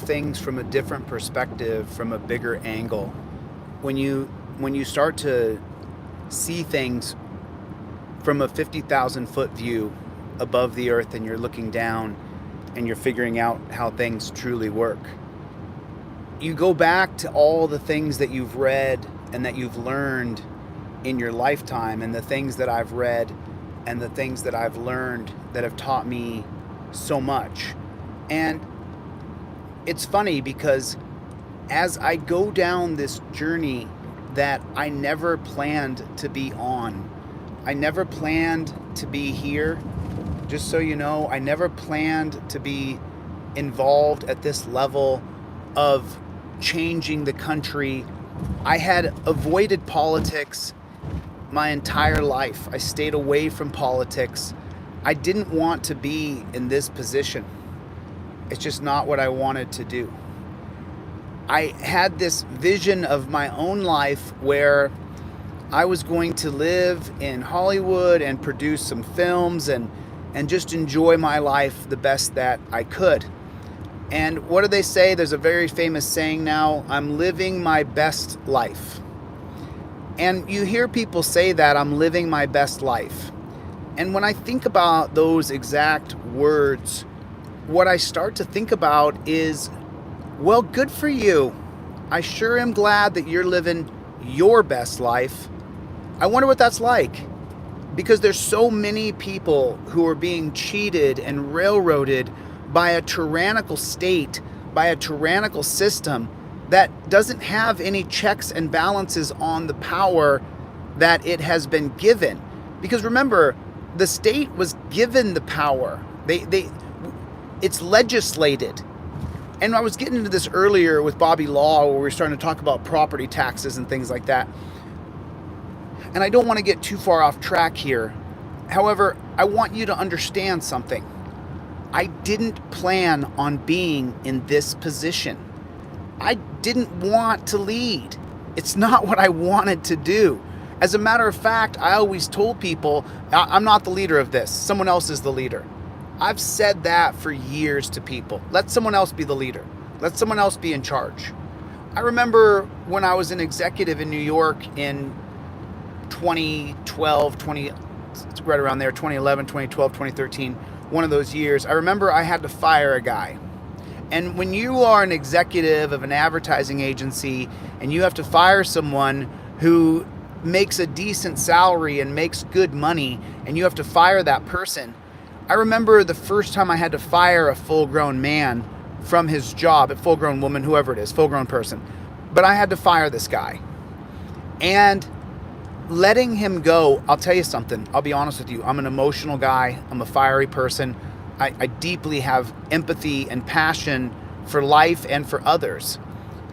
things from a different perspective, from a bigger angle, when you start to see things from a 50,000 foot view above the earth, and you're looking down and you're figuring out how things truly work, you go back to all the things that you've read and that you've learned in your lifetime, and the things that I've read and the things that I've learned that have taught me so much. And it's funny because as I go down this journey that I never planned to be on, I never planned to be here. Just so you know, I never planned to be involved at this level of changing the country. I had avoided politics my entire life. I stayed away from politics. I didn't want to be in this position. It's just not what I wanted to do. I had this vision of my own life where I was going to live in Hollywood and produce some films and just enjoy my life the best that I could. And what do they say? There's a very famous saying now, I'm living my best life. And you hear people say that, I'm living my best life. And when I think about those exact words, what I start to think about is, well, good for you. I sure am glad that you're living your best life. I wonder what that's like, because there's so many people who are being cheated and railroaded by a tyrannical state, by a tyrannical system that doesn't have any checks and balances on the power that it has been given. Because remember, the state was given the power. It's legislated. And I was getting into this earlier with Bobby Law, where we were starting to talk about property taxes and things like that. And I don't want to get too far off track here. However, I want you to understand something. I didn't plan on being in this position. I didn't want to lead. It's not what I wanted to do. As a matter of fact, I always told people, I'm not the leader of this. Someone else is the leader. I've said that for years to people. Let someone else be the leader. Let someone else be in charge. I remember when I was an executive in New York in 2012, right around there, 2011, 2012, 2013, one of those years, I remember I had to fire a guy. And when you are an executive of an advertising agency and you have to fire someone who makes a decent salary and makes good money, and you have to fire that person, I remember the first time I had to fire a full-grown man from his job, a full-grown woman, whoever it is, full-grown person. But I had to fire this guy. And letting him go, I'll tell you something. I'll be honest with you. I'm an emotional guy. I'm a fiery person. I deeply have empathy and passion for life and for others.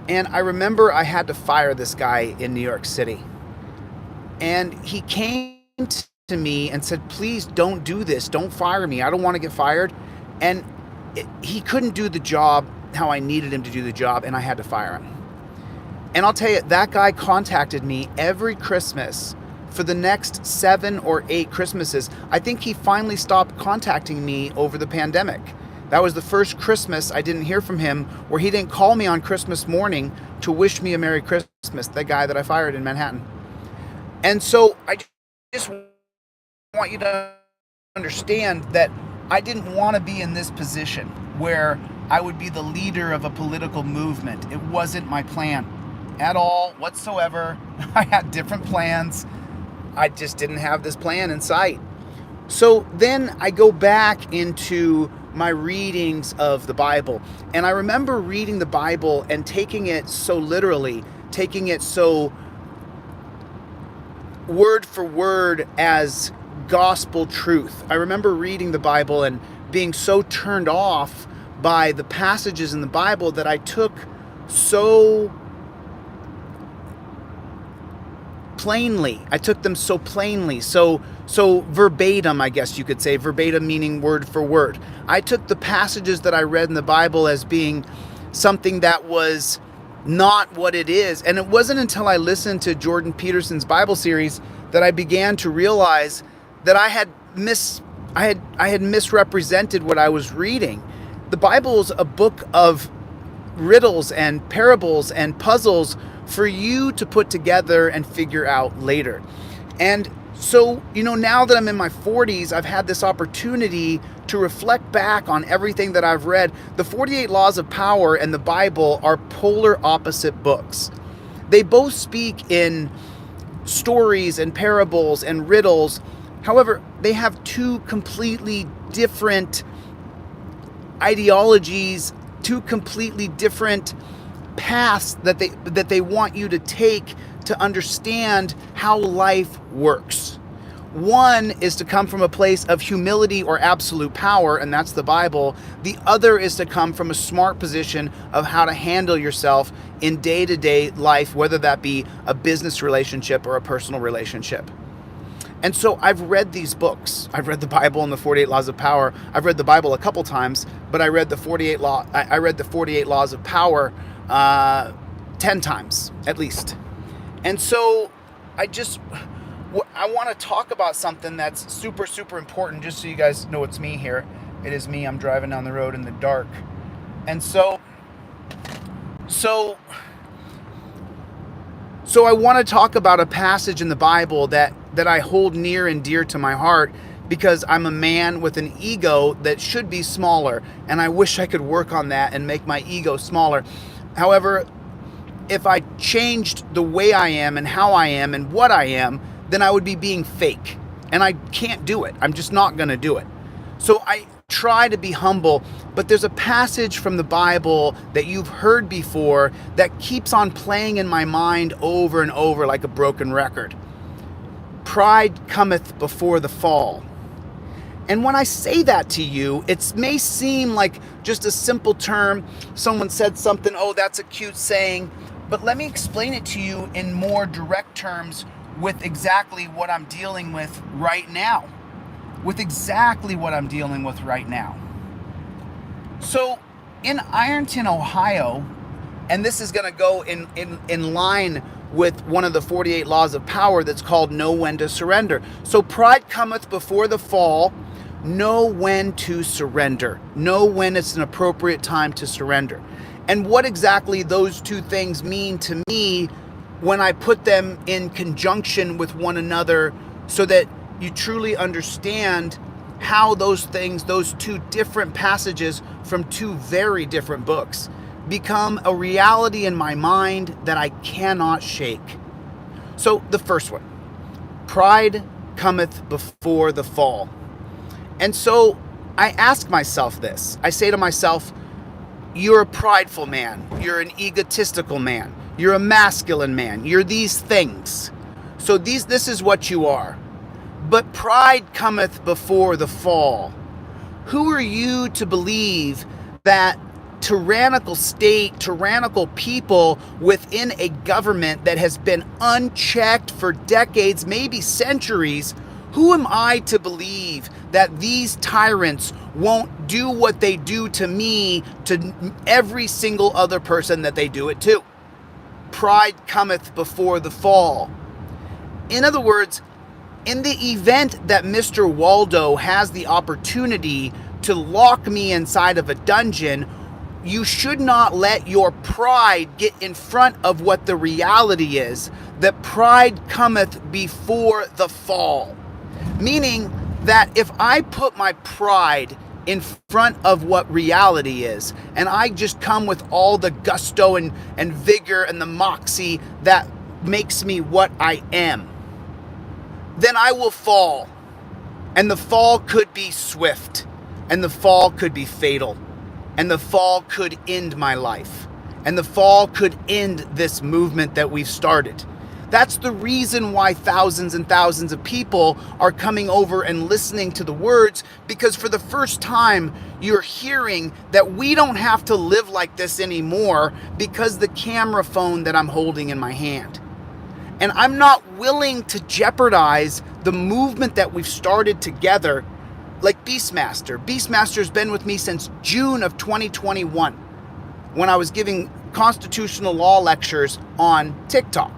And I remember I had to fire this guy in New York City. And he came to me and said, please don't do this. Don't fire me. I don't want to get fired. And he couldn't do the job how I needed him to do the job, and I had to fire him. And I'll tell you, that guy contacted me every Christmas for the next 7 or 8 Christmases. I think he finally stopped contacting me over the pandemic. That was the first Christmas I didn't hear from him, where he didn't call me on Christmas morning to wish me a Merry Christmas, the guy that I fired in Manhattan. And so I just want you to understand that I didn't want to be in this position where I would be the leader of a political movement. It wasn't my plan at all whatsoever. I had different plans. I just didn't have this plan in sight. So then I go back into my readings of the Bible, and I remember reading the Bible and taking it so literally, taking it so word for word as gospel truth. I remember reading the Bible and being so turned off by the passages in the Bible that I took so plainly. I took them so plainly, so verbatim, I guess you could say. Verbatim meaning word for word. I took the passages that I read in the Bible as being something that was not what it is. And it wasn't until I listened to Jordan Peterson's Bible series that I began to realize that I had misrepresented what I was reading. The Bible is a book of riddles and parables and puzzles for you to put together and figure out later. And so, now that I'm in my 40s, I've had this opportunity to reflect back on everything that I've read. The 48 Laws of Power and the Bible are polar opposite books. They both speak in stories and parables and riddles. However, they have two completely different ideologies, two completely different paths that they want you to take to understand how life works. One is to come from a place of humility or absolute power, and that's the Bible. The other is to come from a smart position of how to handle yourself in day-to-day life, whether that be a business relationship or a personal relationship. And so I've read these books. I've read the Bible and the 48 Laws of Power. I've read the Bible a couple times, but I read the 48 Laws of Power 10 times at least. And so I want to talk about something that's super, super important, just so you guys know it's me here. It is me. I'm driving down the road in the dark. And so I want to talk about a passage in the Bible that I hold near and dear to my heart, because I'm a man with an ego that should be smaller, and I wish I could work on that and make my ego smaller. However, if I changed the way I am and how I am and what I am, then I would be being fake, and I can't do it. I'm just not going to do it. So I try to be humble, but there's a passage from the Bible that you've heard before that keeps on playing in my mind over and over like a broken record. Pride cometh before the fall. And when I say that to you, it may seem like just a simple term. Someone said something, oh, that's a cute saying. But let me explain it to you in more direct terms with exactly what I'm dealing with right now. So in Ironton, Ohio, and this is going to go in line with one of the 48 Laws of Power that's called Know When to Surrender. So pride cometh before the fall. Know when to surrender. Know when it's an appropriate time to surrender. And what exactly those two things mean to me when I put them in conjunction with one another, so that you truly understand how those things, those two different passages from two very different books, become a reality in my mind that I cannot shake. So the first one, pride cometh before the fall. And so I ask myself this. I say to myself, you're a prideful man. You're an egotistical man. You're a masculine man. You're these things. So this is what you are. But pride cometh before the fall. Who are you to believe that tyrannical state, tyrannical people within a government that has been unchecked for decades, maybe centuries, who am I to believe that these tyrants won't do what they do to me to every single other person that they do it to? Pride cometh before the fall. In other words, in the event that Mr. Waldo has the opportunity to lock me inside of a dungeon, you should not let your pride get in front of what the reality is, that pride cometh before the fall. Meaning that if I put my pride in front of what reality is, and I just come with all the gusto and vigor and the moxie that makes me what I am, then I will fall. And the fall could be swift, and the fall could be fatal, and the fall could end my life, and the fall could end this movement that we've started. That's the reason why thousands and thousands of people are coming over and listening to the words, because for the first time you're hearing that we don't have to live like this anymore because the camera phone that I'm holding in my hand. And I'm not willing to jeopardize the movement that we've started together, like Beastmaster. Beastmaster's been with me since June of 2021 when I was giving constitutional law lectures on TikTok.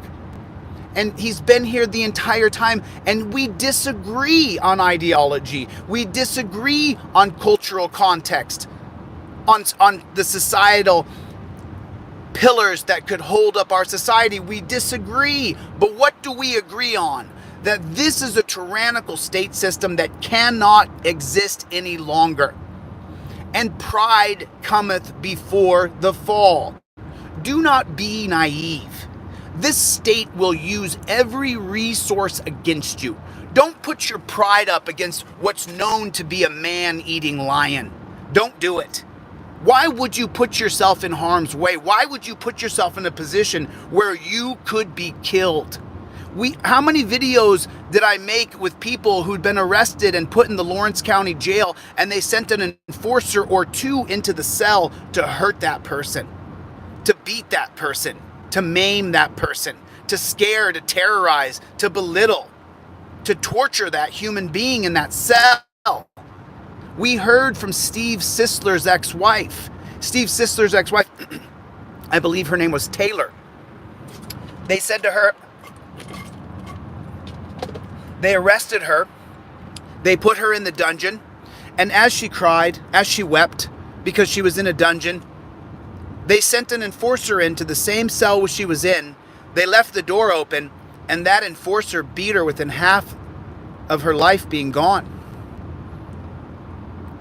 And he's been here the entire time, and we disagree on ideology. We disagree on cultural context, on the societal pillars that could hold up our society. We disagree, but what do we agree on? That this is a tyrannical state system that cannot exist any longer. And pride cometh before the fall. Do not be naive. This state will use every resource against you. Don't put your pride up against what's known to be a man-eating lion. Don't do it. Why would you put yourself in harm's way? Why would you put yourself in a position where you could be killed? How many videos did I make with people who'd been arrested and put in the Lawrence County jail, and they sent an enforcer or two into the cell to hurt that person, to beat that person, to maim that person, to scare, to terrorize, to belittle, to torture that human being in that cell? We heard from Steve Sisler's ex-wife. Steve Sisler's ex-wife, I believe her name was Taylor. They said to her, they arrested her, they put her in the dungeon, and as she cried, as she wept, because she was in a dungeon, they sent an enforcer into the same cell she was in. They left the door open, and that enforcer beat her within half of her life being gone.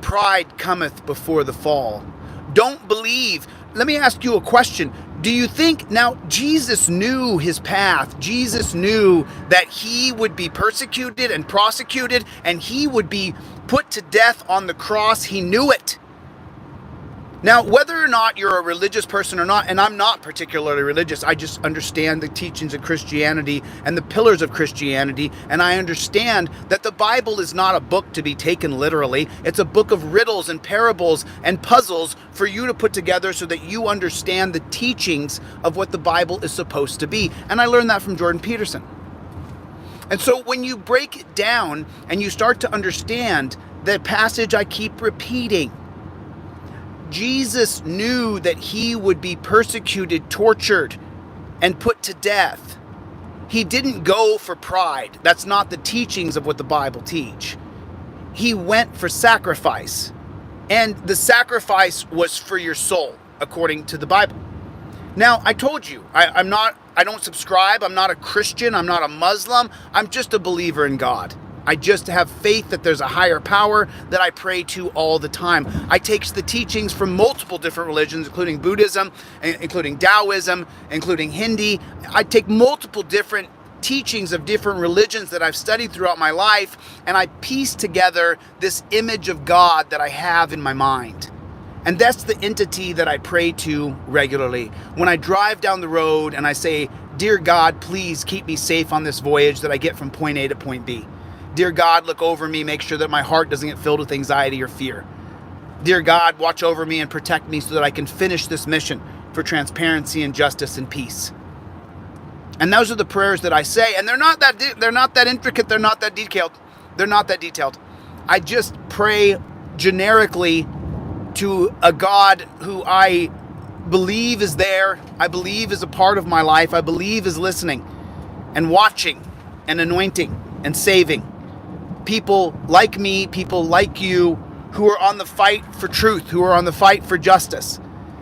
Pride cometh before the fall. Don't believe. Let me ask you a question. Do you think, now Jesus knew his path. Jesus knew that he would be persecuted and prosecuted, and he would be put to death on the cross. He knew it. Now, whether or not you're a religious person or not, and I'm not particularly religious, I just understand the teachings of Christianity and the pillars of Christianity, and I understand that the Bible is not a book to be taken literally. It's a book of riddles and parables and puzzles for you to put together so that you understand the teachings of what the Bible is supposed to be. And I learned that from Jordan Peterson. And so when you break it down and you start to understand the passage I keep repeating, Jesus knew that he would be persecuted, tortured, and put to death. He didn't go for pride. That's not the teachings of what the Bible teach. He went for sacrifice. And the sacrifice was for your soul, according to the Bible. Now, I told you, I don't subscribe. I'm not a Christian. I'm not a Muslim. I'm just a believer in God. I just have faith that there's a higher power that I pray to all the time. I take the teachings from multiple different religions, including Buddhism, including Taoism, including Hindi. I take multiple different teachings of different religions that I've studied throughout my life, and I piece together this image of God that I have in my mind. And that's the entity that I pray to regularly. When I drive down the road and I say, "Dear God, please keep me safe on this voyage that I get from point A to point B. Dear God, look over me, make sure that my heart doesn't get filled with anxiety or fear. Dear God, watch over me and protect me so that I can finish this mission for transparency and justice and peace." And those are the prayers that I say, and they're not that intricate, they're not that detailed. I just pray generically to a God who I believe is there, I believe is a part of my life, I believe is listening and watching and anointing and saving people like me, people like you, who are on the fight for truth, who are on the fight for justice.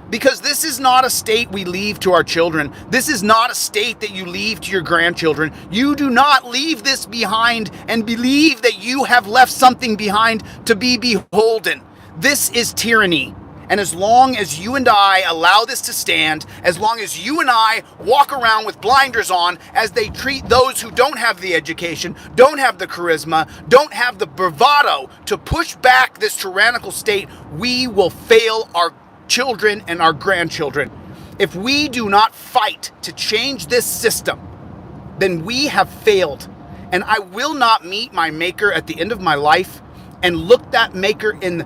Because this is not a state we leave to our children. This is not a state that you leave to your grandchildren. You do not leave this behind and believe that you have left something behind to be beholden. This is tyranny. And as long as you and I allow this to stand, as long as you and I walk around with blinders on as they treat those who don't have the education, don't have the charisma, don't have the bravado to push back this tyrannical state, we will fail our children and our grandchildren. If we do not fight to change this system, then we have failed. And I will not meet my maker at the end of my life and look that maker into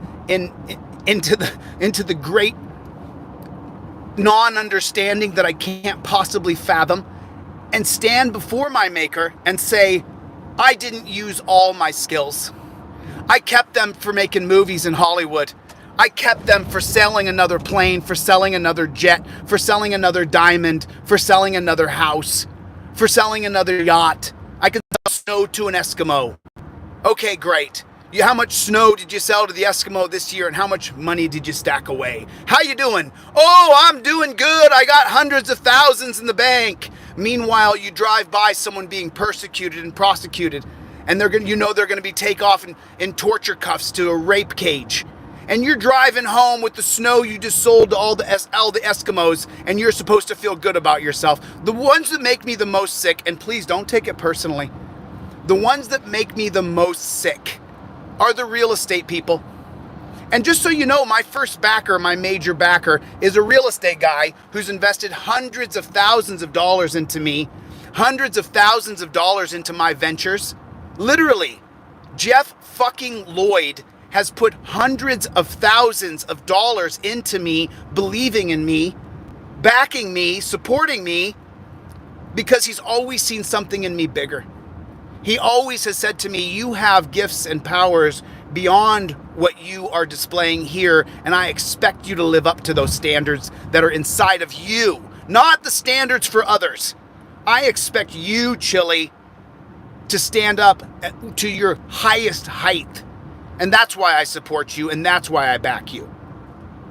the great non-understanding that I can't possibly fathom, and stand before my maker and say, I didn't use all my skills. I kept them for making movies in Hollywood. I kept them for selling another plane, for selling another jet, for selling another diamond, for selling another house, for selling another yacht. I could sell snow to an Eskimo. Okay, great. How much snow did you sell to the Eskimo this year, and how much money did you stack away? How you doing? Oh, I'm doing good. I got hundreds of thousands in the bank. Meanwhile, you drive by someone being persecuted and prosecuted, and they're gonna be take off in torture cuffs to a rape cage. And you're driving home with the snow you just sold to all the Eskimos, and you're supposed to feel good about yourself. The ones that make me the most sick, and please don't take it personally, the ones that make me the most sick are the real estate people. And just so you know, my first backer, my major backer, is a real estate guy who's invested hundreds of thousands of dollars into me, hundreds of thousands of dollars into my ventures. Literally, Jeff fucking Lloyd has put hundreds of thousands of dollars into me, believing in me, backing me, supporting me, because he's always seen something in me bigger. He always has said to me, you have gifts and powers beyond what you are displaying here, and I expect you to live up to those standards that are inside of you, not the standards for others. I expect you, Chille, to stand up to your highest height. And that's why I support you, and that's why I back you.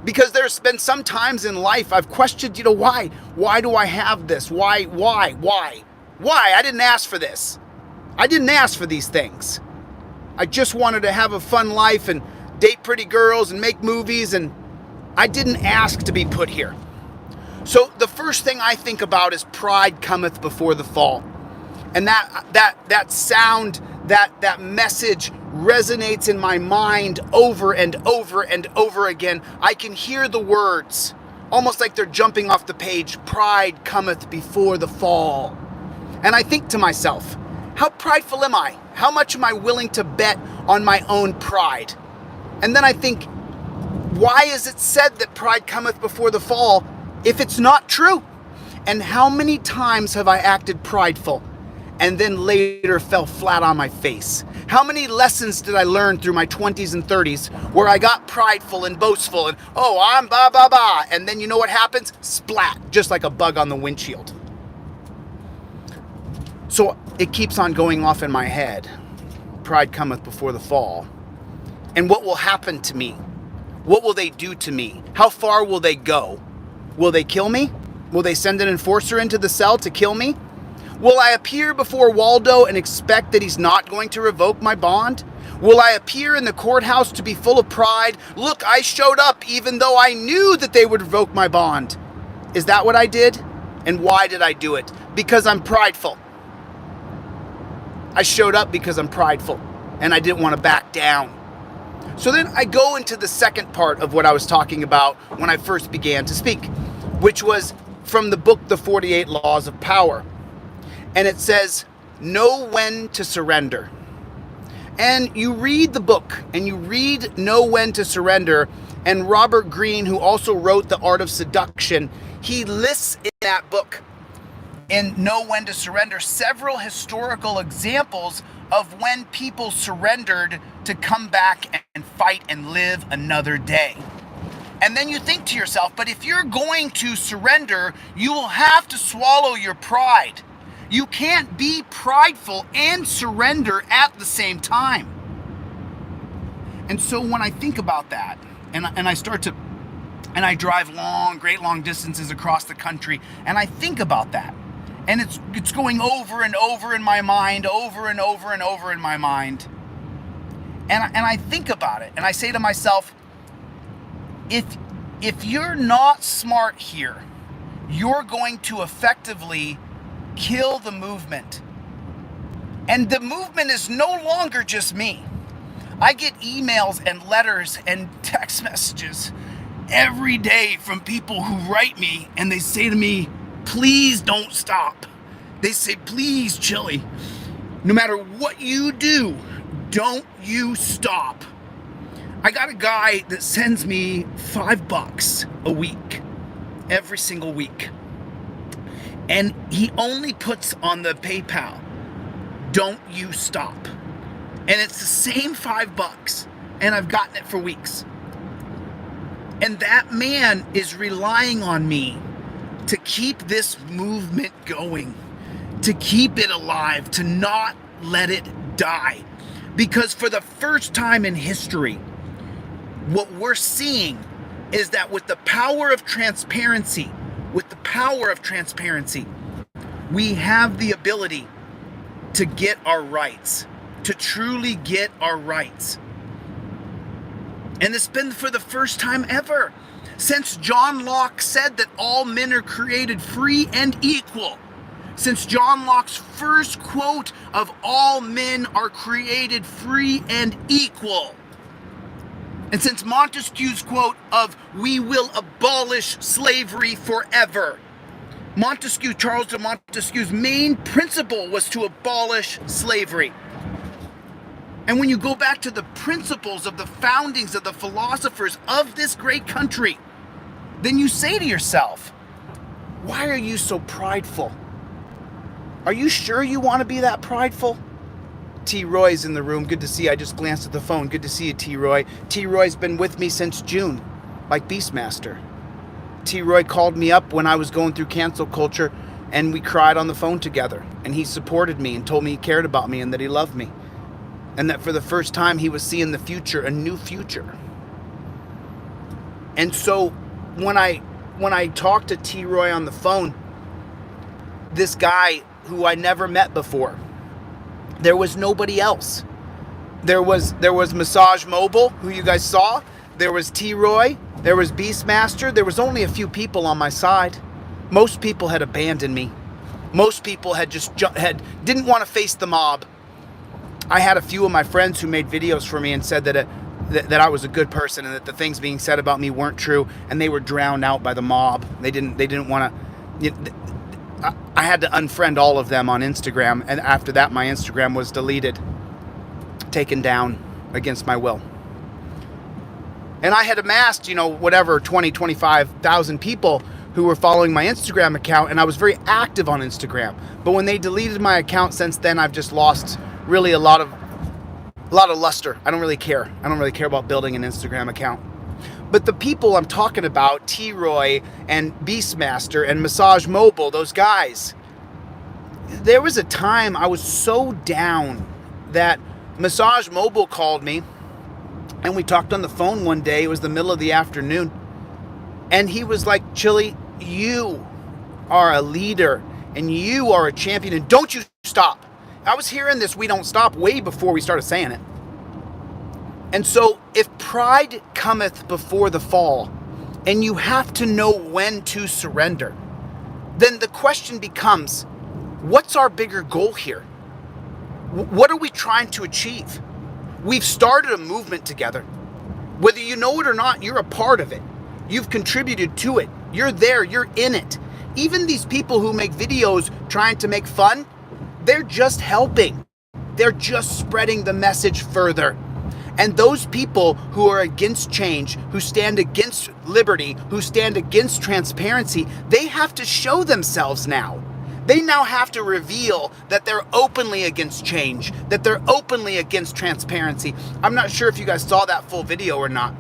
Because there's been some times in life I've questioned, why? Why do I have this? Why? I didn't ask for this. I didn't ask for these things. I just wanted to have a fun life and date pretty girls and make movies, and I didn't ask to be put here. So the first thing I think about is pride cometh before the fall. And that sound, that message resonates in my mind over and over and over again. I can hear the words, almost like they're jumping off the page. Pride cometh before the fall. And I think to myself, how prideful am I? How much am I willing to bet on my own pride? And then I think, why is it said that pride cometh before the fall if it's not true? And how many times have I acted prideful and then later fell flat on my face? How many lessons did I learn through my 20s and 30s where I got prideful and boastful and, oh, I'm ba ba ba, and then you know what happens? Splat, just like a bug on the windshield. So it keeps on going off in my head. Pride cometh before the fall. And what will happen to me? What will they do to me? How far will they go? Will they kill me? Will they send an enforcer into the cell to kill me? Will I appear before Waldo and expect that he's not going to revoke my bond? Will I appear in the courthouse to be full of pride? Look, I showed up even though I knew that they would revoke my bond. Is that what I did? And why did I do it? Because I'm prideful. I showed up because I'm prideful and I didn't want to back down. So then I go into the second part of what I was talking about when I first began to speak, which was from the book, The 48 Laws of Power. And it says, know when to surrender. And you read the book and you read Know When to Surrender, and Robert Greene, who also wrote The Art of Seduction, he lists in that book, in Know When to Surrender, several historical examples of when people surrendered to come back and fight and live another day. And then you think to yourself, but if you're going to surrender, you will have to swallow your pride. You can't be prideful and surrender at the same time. And so when I think about that, and I drive great long distances across the country, and I think about that, and it's going over and over in my mind, over and over and over in my mind. And I think about it, and I say to myself, if you're not smart here, you're going to effectively kill the movement. And the movement is no longer just me. I get emails and letters and text messages every day from people who write me, and they say to me, please don't stop. They say, please, Chille, no matter what you do, don't you stop. I got a guy that sends me $5 a week, every single week. And he only puts on the PayPal, don't you stop. And it's the same $5, and I've gotten it for weeks. And that man is relying on me to keep this movement going, to keep it alive, to not let it die. Because for the first time in history, what we're seeing is that with the power of transparency, we have the ability to get our rights, to truly get our rights. And it's been for the first time ever since John Locke said that all men are created free and equal. Since John Locke's first quote of all men are created free and equal. And since Montesquieu's quote of we will abolish slavery forever. Charles de Montesquieu's main principle was to abolish slavery. And when you go back to the principles of the foundings of the philosophers of this great country, then you say to yourself, why are you so prideful? Are you sure you want to be that prideful? T. Roy's in the room. Good to see you. I just glanced at the phone. Good to see you, T. Roy. T. Roy's been with me since June, like Beastmaster. T. Roy called me up when I was going through cancel culture, and we cried on the phone together. And he supported me and told me he cared about me and that he loved me. And that for the first time he was seeing the future, a new future. And so when I talked to T. Roy on the phone, this guy who I never met before, there was nobody else. There was Massage Mobile, who you guys saw. There was T. Roy. There was Beastmaster. There was only a few people on my side. Most people had abandoned me. Most people had didn't want to face the mob. I had a few of my friends who made videos for me and said that I was a good person and that the things being said about me weren't true, and they were drowned out by the mob. They didn't want to. I had to unfriend all of them on Instagram, and after that my Instagram was deleted, taken down against my will. And I had amassed, 25,000 people who were following my Instagram account, and I was very active on Instagram. But when they deleted my account since then, I've just lost really a lot of luster. I don't really care. I don't really care about building an Instagram account. But the people I'm talking about, T. Roy and Beastmaster and Massage Mobile, those guys, there was a time I was so down that Massage Mobile called me and we talked on the phone one day. It was the middle of the afternoon. And he was like, Chille, you are a leader and you are a champion, and don't you stop. I was hearing this "we don't stop" way before we started saying it. And so if pride cometh before the fall, and you have to know when to surrender, then the question becomes, what's our bigger goal here? What are we trying to achieve? We've started a movement together. Whether you know it or not, you're a part of it. You've contributed to it. You're there, you're in it. Even these people who make videos trying to make fun, they're just helping. They're just spreading the message further. And those people who are against change, who stand against liberty, who stand against transparency, they have to show themselves now. They now have to reveal that they're openly against change, that they're openly against transparency. I'm not sure if you guys saw that full video or not,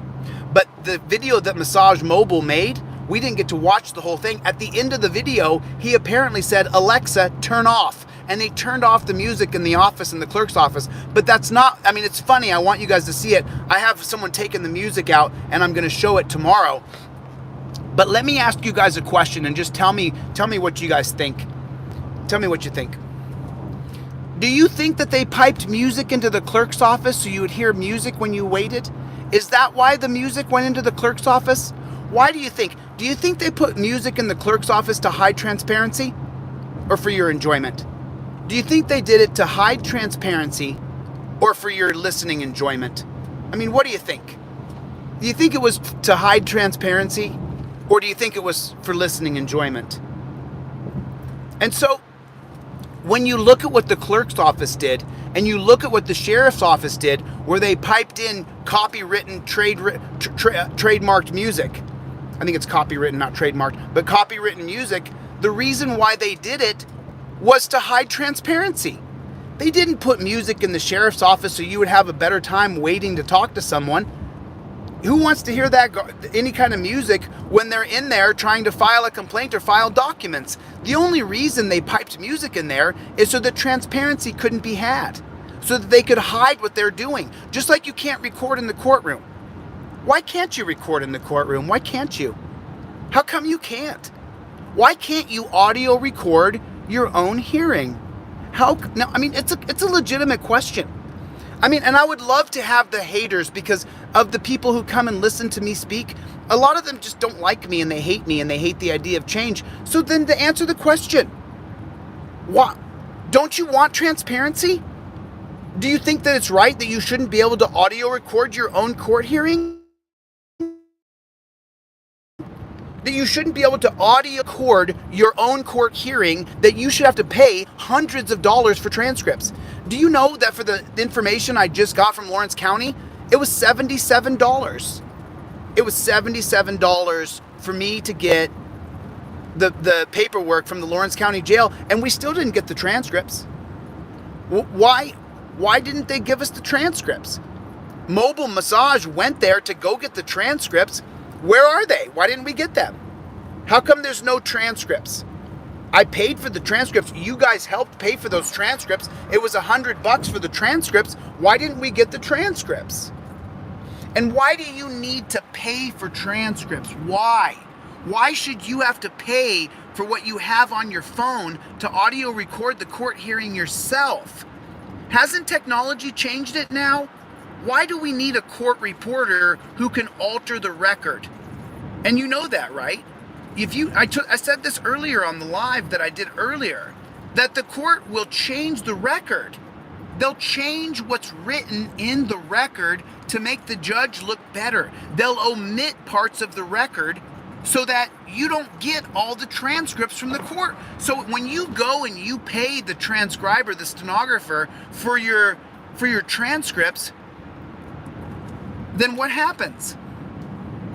but the video that Massage Mobile made, we didn't get to watch the whole thing. At the end of the video, he apparently said, Alexa, turn off. And they turned off the music in the office, in the clerk's office. But that's not, it's funny. I want you guys to see it. I have someone taking the music out, and I'm going to show it tomorrow. But let me ask you guys a question, and just tell me what you guys think. Tell me what you think. Do you think that they piped music into the clerk's office so you would hear music when you waited? Is that why the music went into the clerk's office? Why do you think? Do you think they put music in the clerk's office to hide transparency, or for your enjoyment? Do you think they did it to hide transparency or for your listening enjoyment? What do you think? Do you think it was to hide transparency, or do you think it was for listening enjoyment? And so when you look at what the clerk's office did and you look at what the sheriff's office did, where they piped in copywritten, trademarked music. I think it's copywritten, not trademarked, but copywritten music. The reason why they did it was to hide transparency. They didn't put music in the sheriff's office so you would have a better time waiting to talk to someone. Who wants to hear that, any kind of music, when they're in there trying to file a complaint or file documents? The only reason they piped music in there is so that transparency couldn't be had. so that they could hide what they're doing. Just like you can't record in the courtroom. Why can't you record in the courtroom? Why can't you? How come you can't? Why can't you audio record your own hearing? Now, I mean, it's a legitimate question. I mean, and I would love to have the haters, because of the people who come and listen to me speak, a lot of them just don't like me and they hate the idea of change. So then to answer the question, what? Don't you want transparency? Do you think that it's right that you shouldn't be able to audio record your own court hearing? That you shouldn't be able to audio record your own court hearing, that you should have to pay hundreds of dollars for transcripts? Do you know that for the information I just got from Lawrence County, it was $77. It was $77 for me to get the paperwork from the Lawrence County Jail, and we still didn't get the transcripts. Why didn't they give us the transcripts? Mobile Massage went there to go get the transcripts. Where are they? Why didn't we get them? How come there's no transcripts? I paid for the transcripts. You guys helped pay for those transcripts. It was $100 for the transcripts. Why didn't we get the transcripts? And why do you need to pay for transcripts? Why? Why should you have to pay for what you have on your phone to audio record the court hearing yourself? Hasn't technology changed it now? Why do we need a court reporter who can alter the record? And you know that, right? I said this earlier on the live that I did earlier, that the court will change the record. They'll change what's written in the record to make the judge look better. They'll omit parts of the record so that you don't get all the transcripts from the court. So when you go and you pay the transcriber, the stenographer, for your transcripts, then what happens?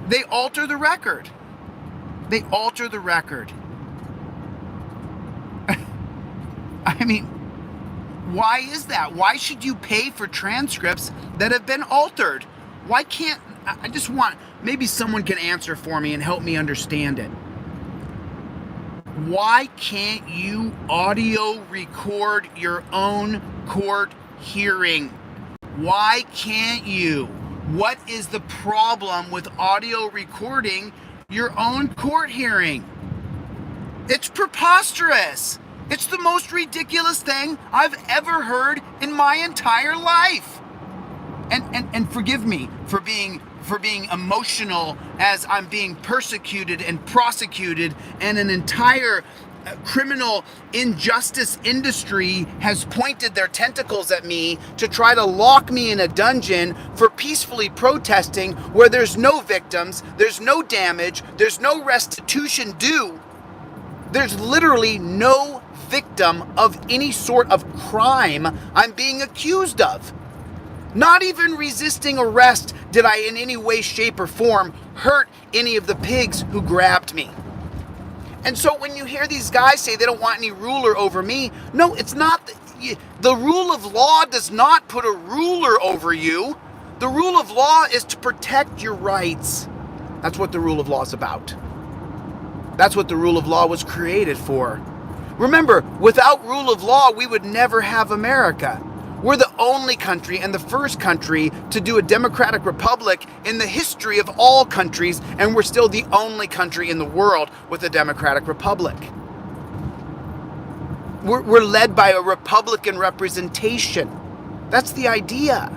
They alter the record. They alter the record. I mean, why is that? Why should you pay for transcripts that have been altered? Why can't, I just want, maybe someone can answer for me and help me understand it. Why can't you audio record your own court hearing? Why can't you? What is the problem with audio recording your own court hearing? It's preposterous. It's the most ridiculous thing I've ever heard in my entire life. And forgive me for being emotional as I'm being persecuted and prosecuted, and an entire criminal injustice industry has pointed their tentacles at me to try to lock me in a dungeon for peacefully protesting where there's no victims, there's no damage, there's no restitution due. There's literally no victim of any sort of crime I'm being accused of. Not even resisting arrest did I in any way, shape, or form hurt any of the pigs who grabbed me. And so when you hear these guys say they don't want any ruler over me, no, it's not. The rule of law does not put a ruler over you. The rule of law is to protect your rights. That's what the rule of law is about. That's what the rule of law was created for. Remember, without rule of law, we would never have America. We're the only country and the first country to do a democratic republic in the history of all countries, and we're still the only country in the world with a democratic republic. We're led by a Republican representation. That's the idea.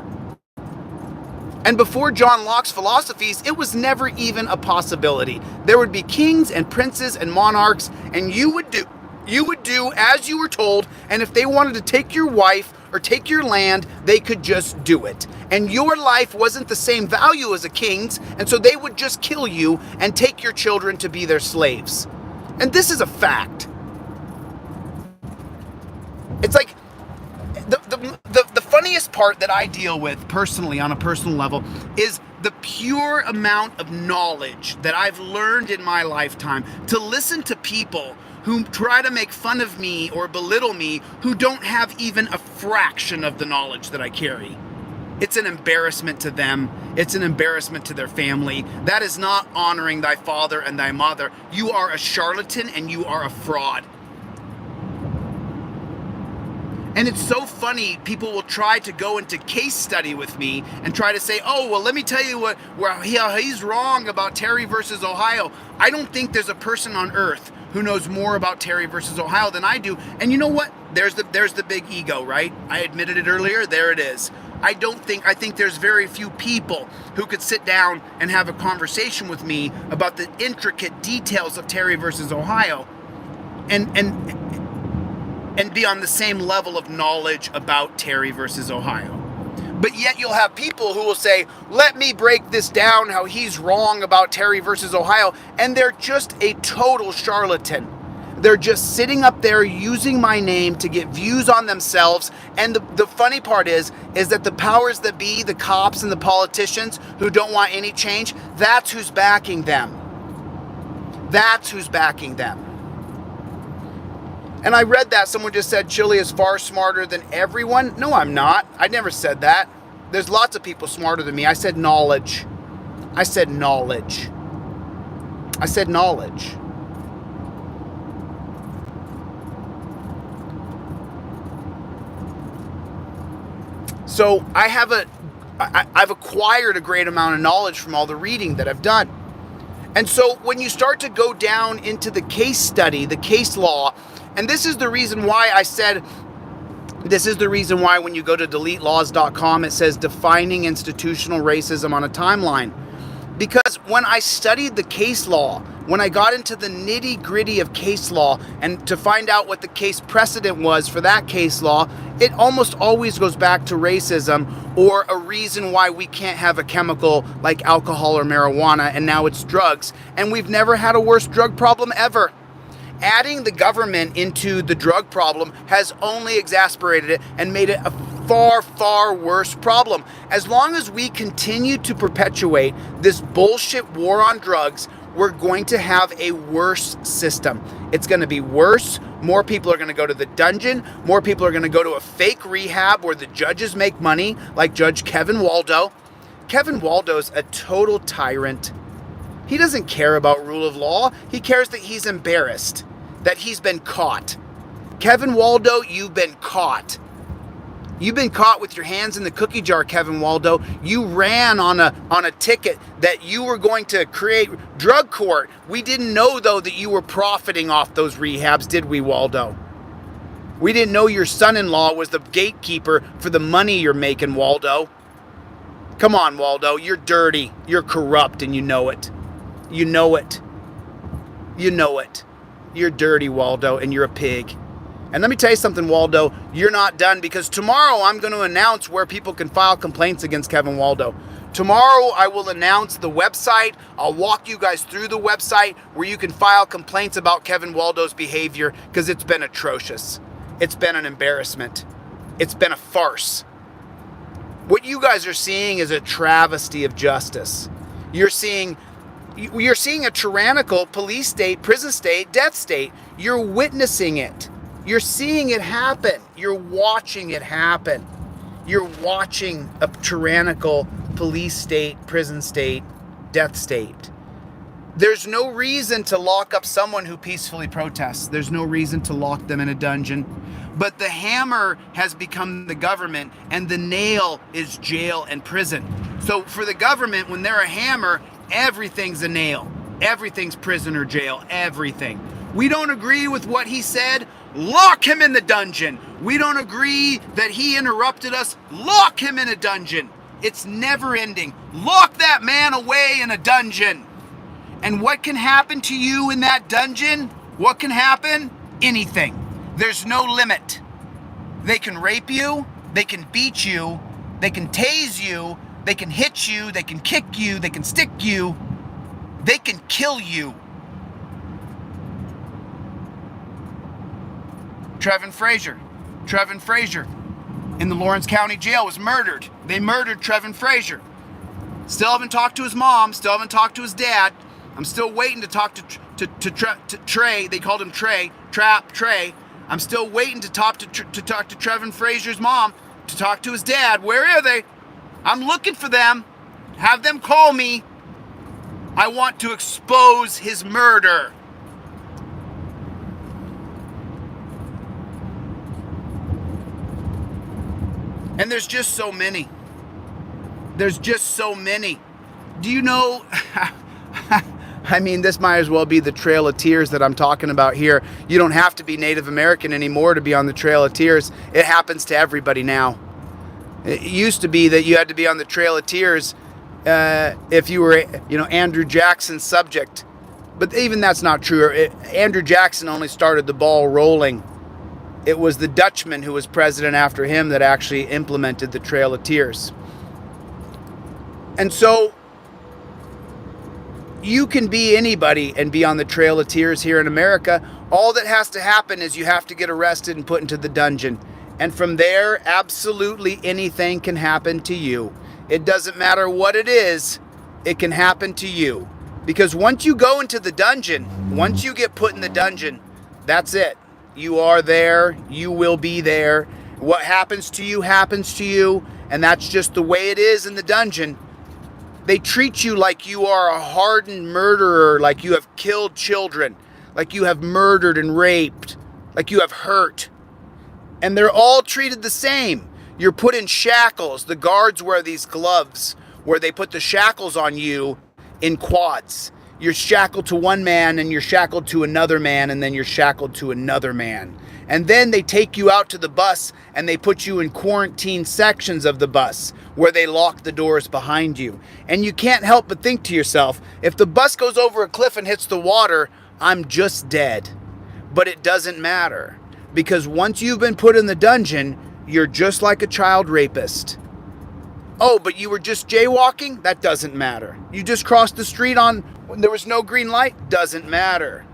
And before John Locke's philosophies, it was never even a possibility. There would be kings and princes and monarchs, and you would do as you were told, and if they wanted to take your wife or take your land, they could just do it. And your life wasn't the same value as a king's, and so they would just kill you and take your children to be their slaves. And this is a fact. It's like the funniest part that I deal with personally on a personal level is the pure amount of knowledge that I've learned in my lifetime to listen to people who try to make fun of me or belittle me, who don't have even a fraction of the knowledge that I carry. It's an embarrassment to them. It's an embarrassment to their family. That is not honoring thy father and thy mother. You are a charlatan and you are a fraud. And it's so funny, people will try to go into case study with me and try to say, oh, well, let me tell you how he's wrong about Terry versus Ohio. I don't think there's a person on earth who knows more about Terry versus Ohio than I do. And you know what? There's the big ego, right? I admitted it earlier. There it is. I think there's very few people who could sit down and have a conversation with me about the intricate details of Terry versus Ohio and be on the same level of knowledge about Terry versus Ohio. But yet you'll have people who will say, let me break this down, how he's wrong about Terry versus Ohio, and they're just a total charlatan. They're just sitting up there using my name to get views on themselves. And the funny part is that the powers that be, the cops and the politicians who don't want any change, that's who's backing them. That's who's backing them. And I read that someone just said Chille is far smarter than everyone. No, I'm not. I never said that. There's lots of people smarter than me. I said knowledge. I said knowledge. I said knowledge. So I've acquired a great amount of knowledge from all the reading that I've done. And so when you start to go down into the case study, the case law, and this is the reason why I said, this is the reason why when you go to DeleteLawZ.com, it says defining institutional racism on a timeline. Because when I studied the case law, when I got into the nitty-gritty of case law and to find out what the case precedent was for that case law, it almost always goes back to racism or a reason why we can't have a chemical like alcohol or marijuana, and now it's drugs. And we've never had a worse drug problem ever. Adding the government into the drug problem has only exacerbated it and made it a far, far worse problem. As long as we continue to perpetuate this bullshit war on drugs, we're going to have a worse system. It's going to be worse. More people are going to go to the dungeon. More people are going to go to a fake rehab where the judges make money, like Judge Kevin Waldo. Kevin Waldo's a total tyrant. He doesn't care about rule of law. He cares that he's embarrassed, that he's been caught. Kevin Waldo, you've been caught. You've been caught with your hands in the cookie jar, Kevin Waldo. You ran on a ticket that you were going to create drug court. We didn't know, though, that you were profiting off those rehabs, did we, Waldo? We didn't know your son-in-law was the gatekeeper for the money you're making, Waldo. Come on, Waldo. You're dirty. You're corrupt, and you know it. You know it. You know it. You're dirty, Waldo, and you're a pig. And let me tell you something, Waldo, you're not done, because tomorrow I'm going to announce where people can file complaints against Kevin Waldo. Tomorrow I will announce the website. I'll walk you guys through the website where you can file complaints about Kevin Waldo's behavior, because it's been atrocious. It's been an embarrassment. It's been a farce. What you guys are seeing is a travesty of justice. You're seeing a tyrannical police state, prison state, death state. You're witnessing it. You're seeing it happen. You're watching it happen. You're watching a tyrannical police state, prison state, death state. There's no reason to lock up someone who peacefully protests. There's no reason to lock them in a dungeon. But the hammer has become the government, and the nail is jail and prison. So for the government, when they're a hammer, everything's a nail. Everything's prison or jail. Everything. We don't agree with what he said. Lock him in the dungeon. We don't agree that he interrupted us. Lock him in a dungeon. It's never ending. Lock that man away in a dungeon. And what can happen to you in that dungeon? What can happen? Anything. There's no limit. They can rape you. They can beat you. They can tase you. They can hit you. They can kick you. They can stick you. They can kill you. Trevin Frazier in the Lawrence County Jail was murdered. They murdered Trevin Frazier. Still haven't talked to his mom. Still haven't talked to his dad. I'm still waiting to talk to Trey. They called him Trey. Trey. I'm still waiting to talk to Trevin Frazier's mom, to talk to his dad. Where are they? I'm looking for them. Have them call me. I want to expose his murder. And there's just so many. There's just so many. Do you know, I mean, this might as well be the Trail of Tears that I'm talking about here. You don't have to be Native American anymore to be on the Trail of Tears. It happens to everybody now. It used to be that you had to be on the Trail of Tears if you were, Andrew Jackson's subject. But even that's not true. Andrew Jackson only started the ball rolling. It was the Dutchman who was president after him that actually implemented the Trail of Tears. And so you can be anybody and be on the Trail of Tears here in America. All that has to happen is you have to get arrested and put into the dungeon. And from there, absolutely anything can happen to you. It doesn't matter what it is, it can happen to you. Because once you go into the dungeon, once you get put in the dungeon, that's it. You are there, you will be there. What happens to you, and that's just the way it is in the dungeon. They treat you like you are a hardened murderer, like you have killed children, like you have murdered and raped, like you have hurt. And they're all treated the same. You're put in shackles. The guards wear these gloves where they put the shackles on you in quads. You're shackled to one man, and you're shackled to another man, and then you're shackled to another man. And then they take you out to the bus and they put you in quarantine sections of the bus where they lock the doors behind you. And you can't help but think to yourself, if the bus goes over a cliff and hits the water, I'm just dead. But it doesn't matter, because once you've been put in the dungeon, you're just like a child rapist. Oh, but you were just jaywalking? That doesn't matter. You just crossed the street when there was no green light? Doesn't matter.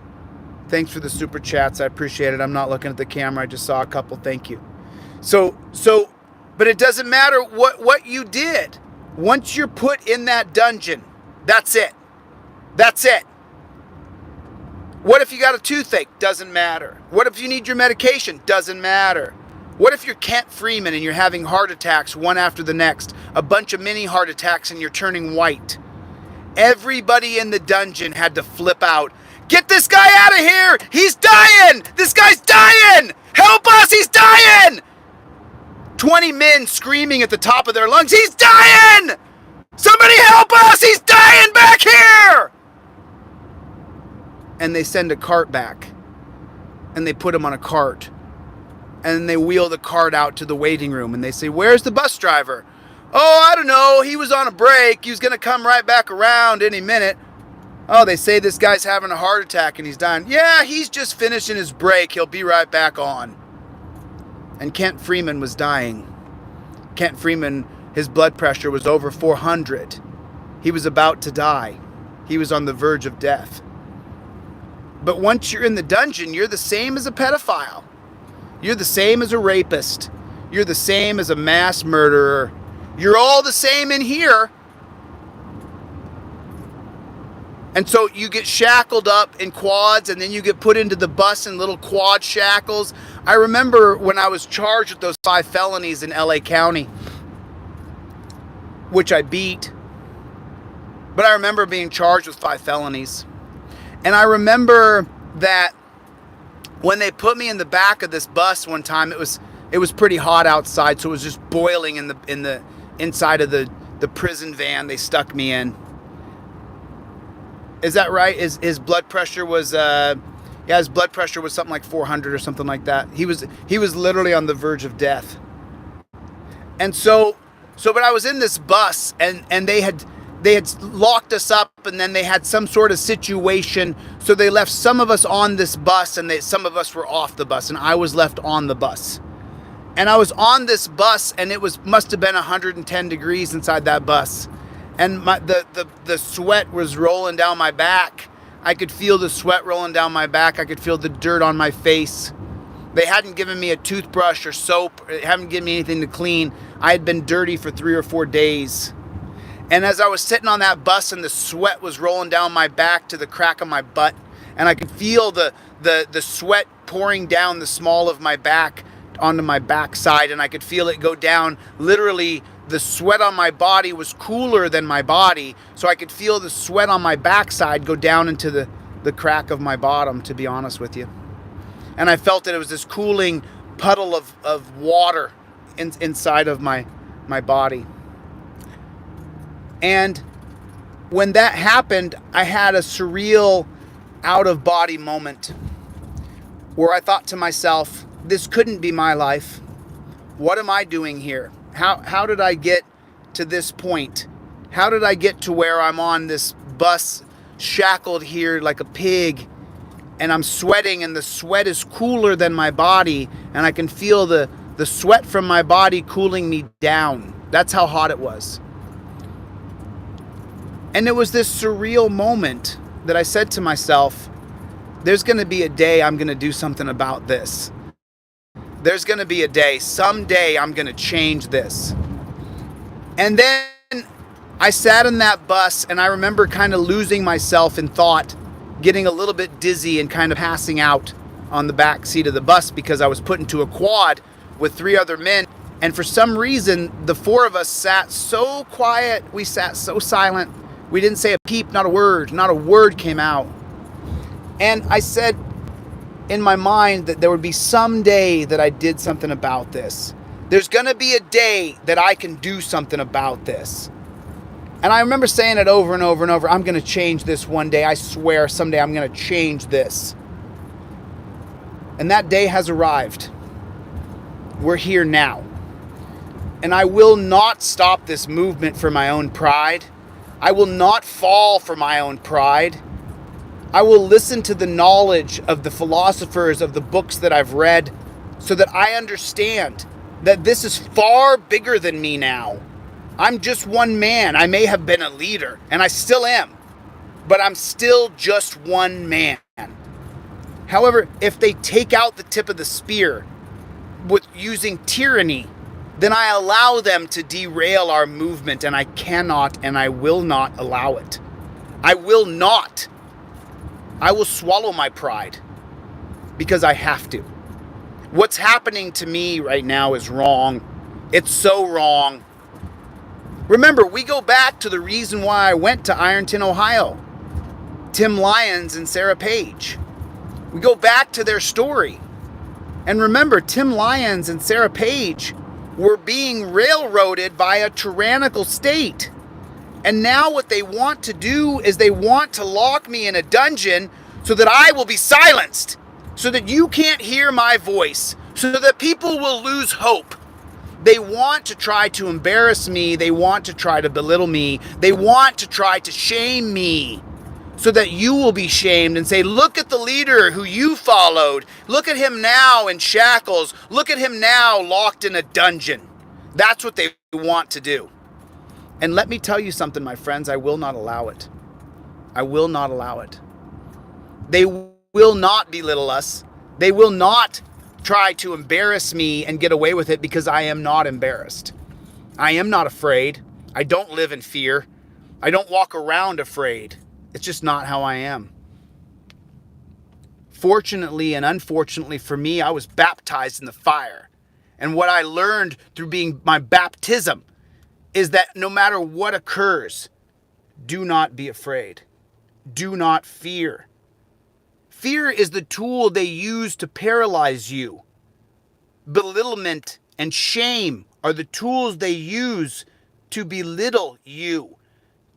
Thanks for the super chats. I appreciate it. I'm not looking at the camera. I just saw a couple. Thank you. But it doesn't matter what you did. Once you're put in that dungeon, that's it. That's it. What if you got a toothache? Doesn't matter. What if you need your medication? Doesn't matter. What if you're Kent Freeman and you're having heart attacks one after the next, a bunch of mini heart attacks, and you're turning white? Everybody in the dungeon had to flip out. Get this guy out of here! He's dying! This guy's dying! Help us! He's dying! 20 men screaming at the top of their lungs, he's dying! Somebody help us! He's dying back here! And they send a cart back. And they put him on a cart. And they wheel the cart out to the waiting room. And they say, where's the bus driver? Oh, I don't know. He was on a break. He was going to come right back around any minute. Oh, they say this guy's having a heart attack and he's dying. Yeah, he's just finishing his break. He'll be right back on. And Kent Freeman was dying. Kent Freeman, his blood pressure was over 400. He was about to die. He was on the verge of death. But once you're in the dungeon, you're the same as a pedophile. You're the same as a rapist. You're the same as a mass murderer. You're all the same in here. And so you get shackled up in quads, and then you get put into the bus in little quad shackles. I remember when I was charged with those 5 felonies in LA County, which I beat. But I remember being charged with 5 felonies. And I remember that when they put me in the back of this bus one time, it was pretty hot outside, so it was just boiling in the inside of the prison van they stuck me in. Is that right? His blood pressure was his blood pressure was something like 400 or something like that. He was literally on the verge of death. And but I was in this bus, and they had locked us up, and then they had some sort of situation, so they left some of us on this bus, and some of us were off the bus, and I was left on the bus. And I was on this bus, and it must have been 110 degrees inside that bus. And the sweat was rolling down my back. I could feel the sweat rolling down my back. I could feel the dirt on my face. They hadn't given me a toothbrush or soap. They hadn't given me anything to clean. I had been dirty for 3 or 4 days. And as I was sitting on that bus and the sweat was rolling down my back to the crack of my butt, and I could feel the sweat pouring down the small of my back onto my backside, and I could feel it go down. Literally, the sweat on my body was cooler than my body, so I could feel the sweat on my backside go down into the crack of my bottom, to be honest with you. And I felt that it was this cooling puddle of water inside of my body. And when that happened, I had a surreal out-of-body moment where I thought to myself, this couldn't be my life. What am I doing here? How did I get to this point? How did I get to where I'm on this bus shackled here like a pig, and I'm sweating, and the sweat is cooler than my body, and I can feel the sweat from my body cooling me down. That's how hot it was. And it was this surreal moment that I said to myself, there's going to be a day I'm going to do something about this. There's going to be a day, someday I'm going to change this. And then I sat in that bus, and I remember kind of losing myself in thought, getting a little bit dizzy and kind of passing out on the back seat of the bus because I was put into a quad with 3 other men. And for some reason, the 4 of us sat so quiet. We sat so silent. We didn't say a peep, not a word came out. And I said in my mind that there would be some day that I did something about this. There's going to be a day that I can do something about this. And I remember saying it over and over and over. I'm going to change this one day. I swear someday I'm going to change this. And that day has arrived. We're here now. And I will not stop this movement for my own pride. I will not fall for my own pride. I will listen to the knowledge of the philosophers, of the books that I've read, so that I understand that this is far bigger than me now. I'm just one man. I may have been a leader, and I still am, but I'm still just one man. However, if they take out the tip of the spear with using tyranny, then I allow them to derail our movement, and I cannot and I will not allow it. I will not. I will swallow my pride because I have to. What's happening to me right now is wrong. It's so wrong. Remember, we go back to the reason why I went to Ironton, Ohio. Tim Lyons and Sarah Page. We go back to their story. And remember, Tim Lyons and Sarah Page were being railroaded by a tyrannical state. And now what they want to do is they want to lock me in a dungeon so that I will be silenced, so that you can't hear my voice, so that people will lose hope. They want to try to embarrass me. They want to try to belittle me. They want to try to shame me so that you will be shamed and say, look at the leader who you followed. Look at him now in shackles. Look at him now locked in a dungeon. That's what they want to do. And let me tell you something, my friends, I will not allow it. I will not allow it. They will not belittle us. They will not try to embarrass me and get away with it because I am not embarrassed. I am not afraid. I don't live in fear. I don't walk around afraid. It's just not how I am. Fortunately and unfortunately for me, I was baptized in the fire. And what I learned through being my baptism is that no matter what occurs, do not be afraid. Do not fear. Fear is the tool they use to paralyze you. Belittlement and shame are the tools they use to belittle you,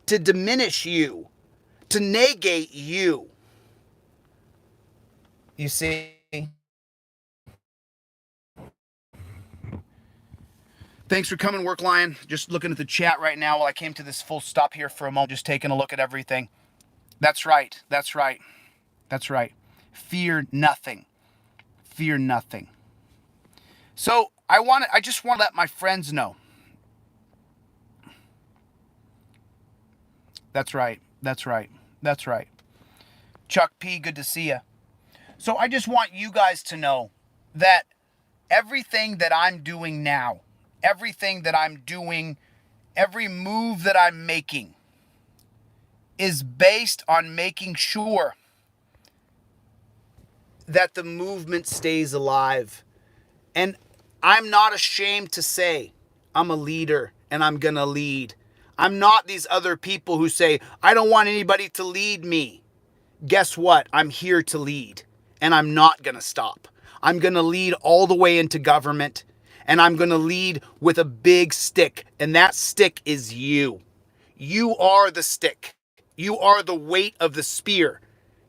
to diminish you, to negate you. You see? Thanks for coming, Work Lion. Just looking at the chat right now while I came to this full stop here for a moment, just taking a look at everything. That's right. That's right. That's right. Fear nothing. Fear nothing. So I just want to let my friends know. That's right. That's right. That's right. Chuck P, good to see you. So I just want you guys to know that everything that I'm doing now, everything that I'm doing, every move that I'm making is based on making sure that the movement stays alive. And I'm not ashamed to say I'm a leader and I'm going to lead. I'm not these other people who say, I don't want anybody to lead me. Guess what? I'm here to lead and I'm not going to stop. I'm going to lead all the way into government. And I'm going to lead with a big stick. And that stick is you. You are the stick. You are the weight of the spear.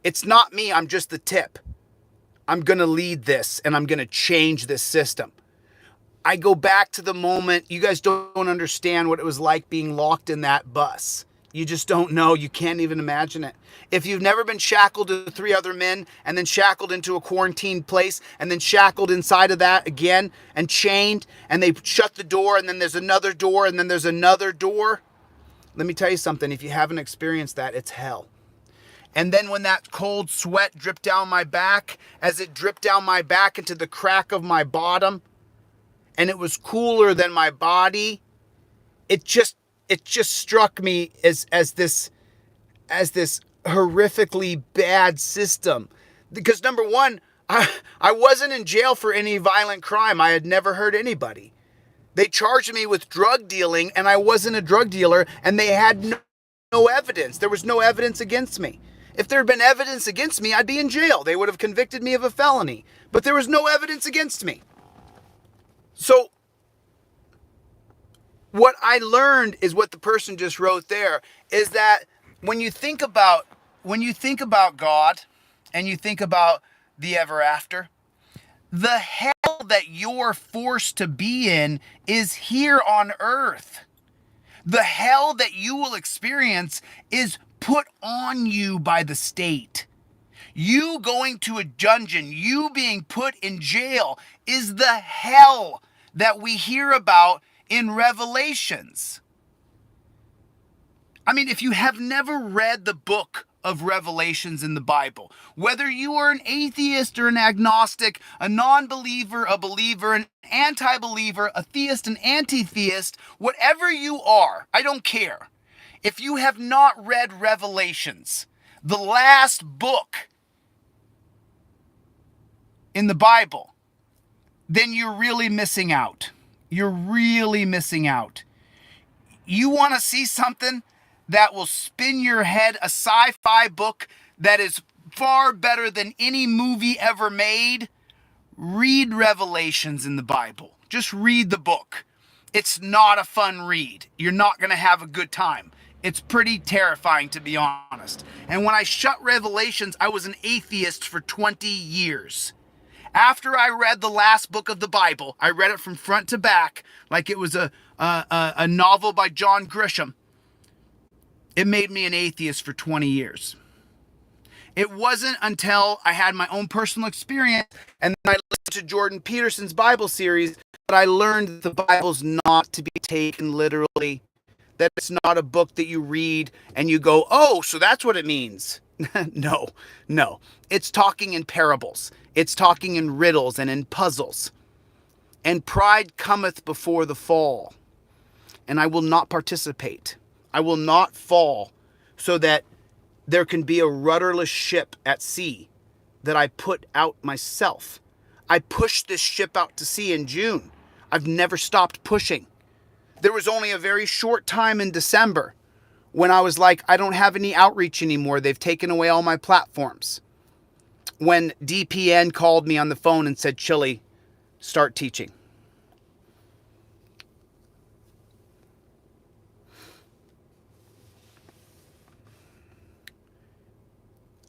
It's not me. I'm just the tip. I'm going to lead this and I'm going to change this system. I go back to the moment. You guys don't understand what it was like being locked in that bus. You just don't know. You can't even imagine it. If you've never been shackled to 3 other men and then shackled into a quarantined place and then shackled inside of that again and chained and they shut the door and then there's another door and then there's another door. Let me tell you something. If you haven't experienced that, it's hell. And then when that cold sweat dripped down my back, as it dripped down my back into the crack of my bottom, and it was cooler than my body, it just struck me as this horrifically bad system. Because number one, I wasn't in jail for any violent crime. I had never hurt anybody. They charged me with drug dealing, and I wasn't a drug dealer, and they had no evidence. There was no evidence against me. If there had been evidence against me, I'd be in jail. They would have convicted me of a felony. But there was no evidence against me. So what I learned is what the person just wrote there, is that when you think about God and you think about the ever after, the hell that you're forced to be in is here on earth. The hell that you will experience is put on you by the state. You going to a dungeon, you being put in jail is the hell that we hear about in Revelations. I mean, if you have never read the book of Revelations in the Bible, whether you are an atheist or an agnostic, a non-believer, a believer, an anti-believer, a theist, an anti-theist, whatever you are, I don't care. If you have not read Revelations, the last book in the Bible, then you're really missing out. You're really missing out. You want to see something that will spin your head, a sci-fi book that is far better than any movie ever made? Read Revelations in the Bible. Just read the book. It's not a fun read. You're not going to have a good time. It's pretty terrifying, to be honest. And when I shut Revelations, I was an atheist for 20 years. After I read the last book of the Bible, I read it from front to back like it was a novel by John Grisham. It made me an atheist for 20 years. It wasn't until I had my own personal experience and then I listened to Jordan Peterson's Bible series that I learned that the Bible's not to be taken literally. That it's not a book that you read and you go, oh, so that's what it means. No. It's talking in parables. It's talking in riddles and in puzzles. And pride cometh before the fall. And I will not participate. I will not fall so that there can be a rudderless ship at sea that I put out myself. I pushed this ship out to sea in June. I've never stopped pushing. There was only a very short time in December when I was like, I don't have any outreach anymore. They've taken away all my platforms. When DPN called me on the phone and said, Chille, start teaching.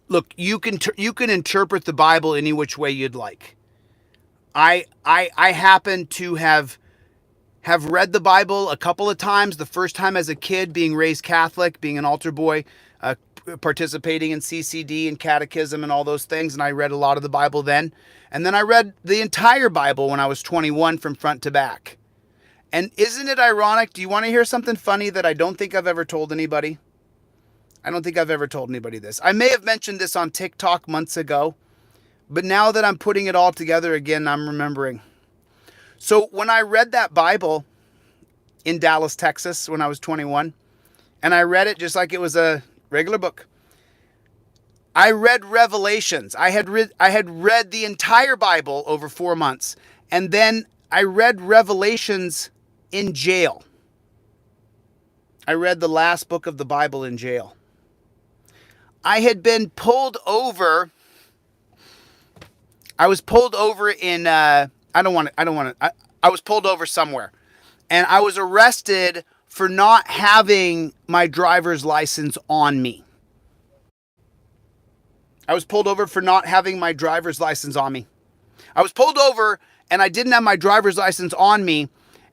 Look, you can interpret the Bible any which way you'd like. I happen to have read the Bible a couple of times. The first time as a kid, being raised Catholic, being an altar boy, participating in CCD and catechism and all those things. And I read a lot of the Bible then. And then I read the entire Bible when I was 21 from front to back. And isn't it ironic? Do you want to hear something funny that I don't think I've ever told anybody? I don't think I've ever told anybody this. I may have mentioned this on TikTok months ago, but now that I'm putting it all together again, I'm remembering. So when I read that Bible in Dallas, Texas, when I was 21, and I read it just like it was a regular book, I read Revelations. I had read the entire Bible over 4 months, and then I read Revelations in jail. I read the last book of the Bible in jail. I had been pulled over. I was pulled over in I was pulled over somewhere, and I was arrested for not having my driver's license on me. I was pulled over for not having my driver's license on me. I was pulled over and I didn't have my driver's license on me.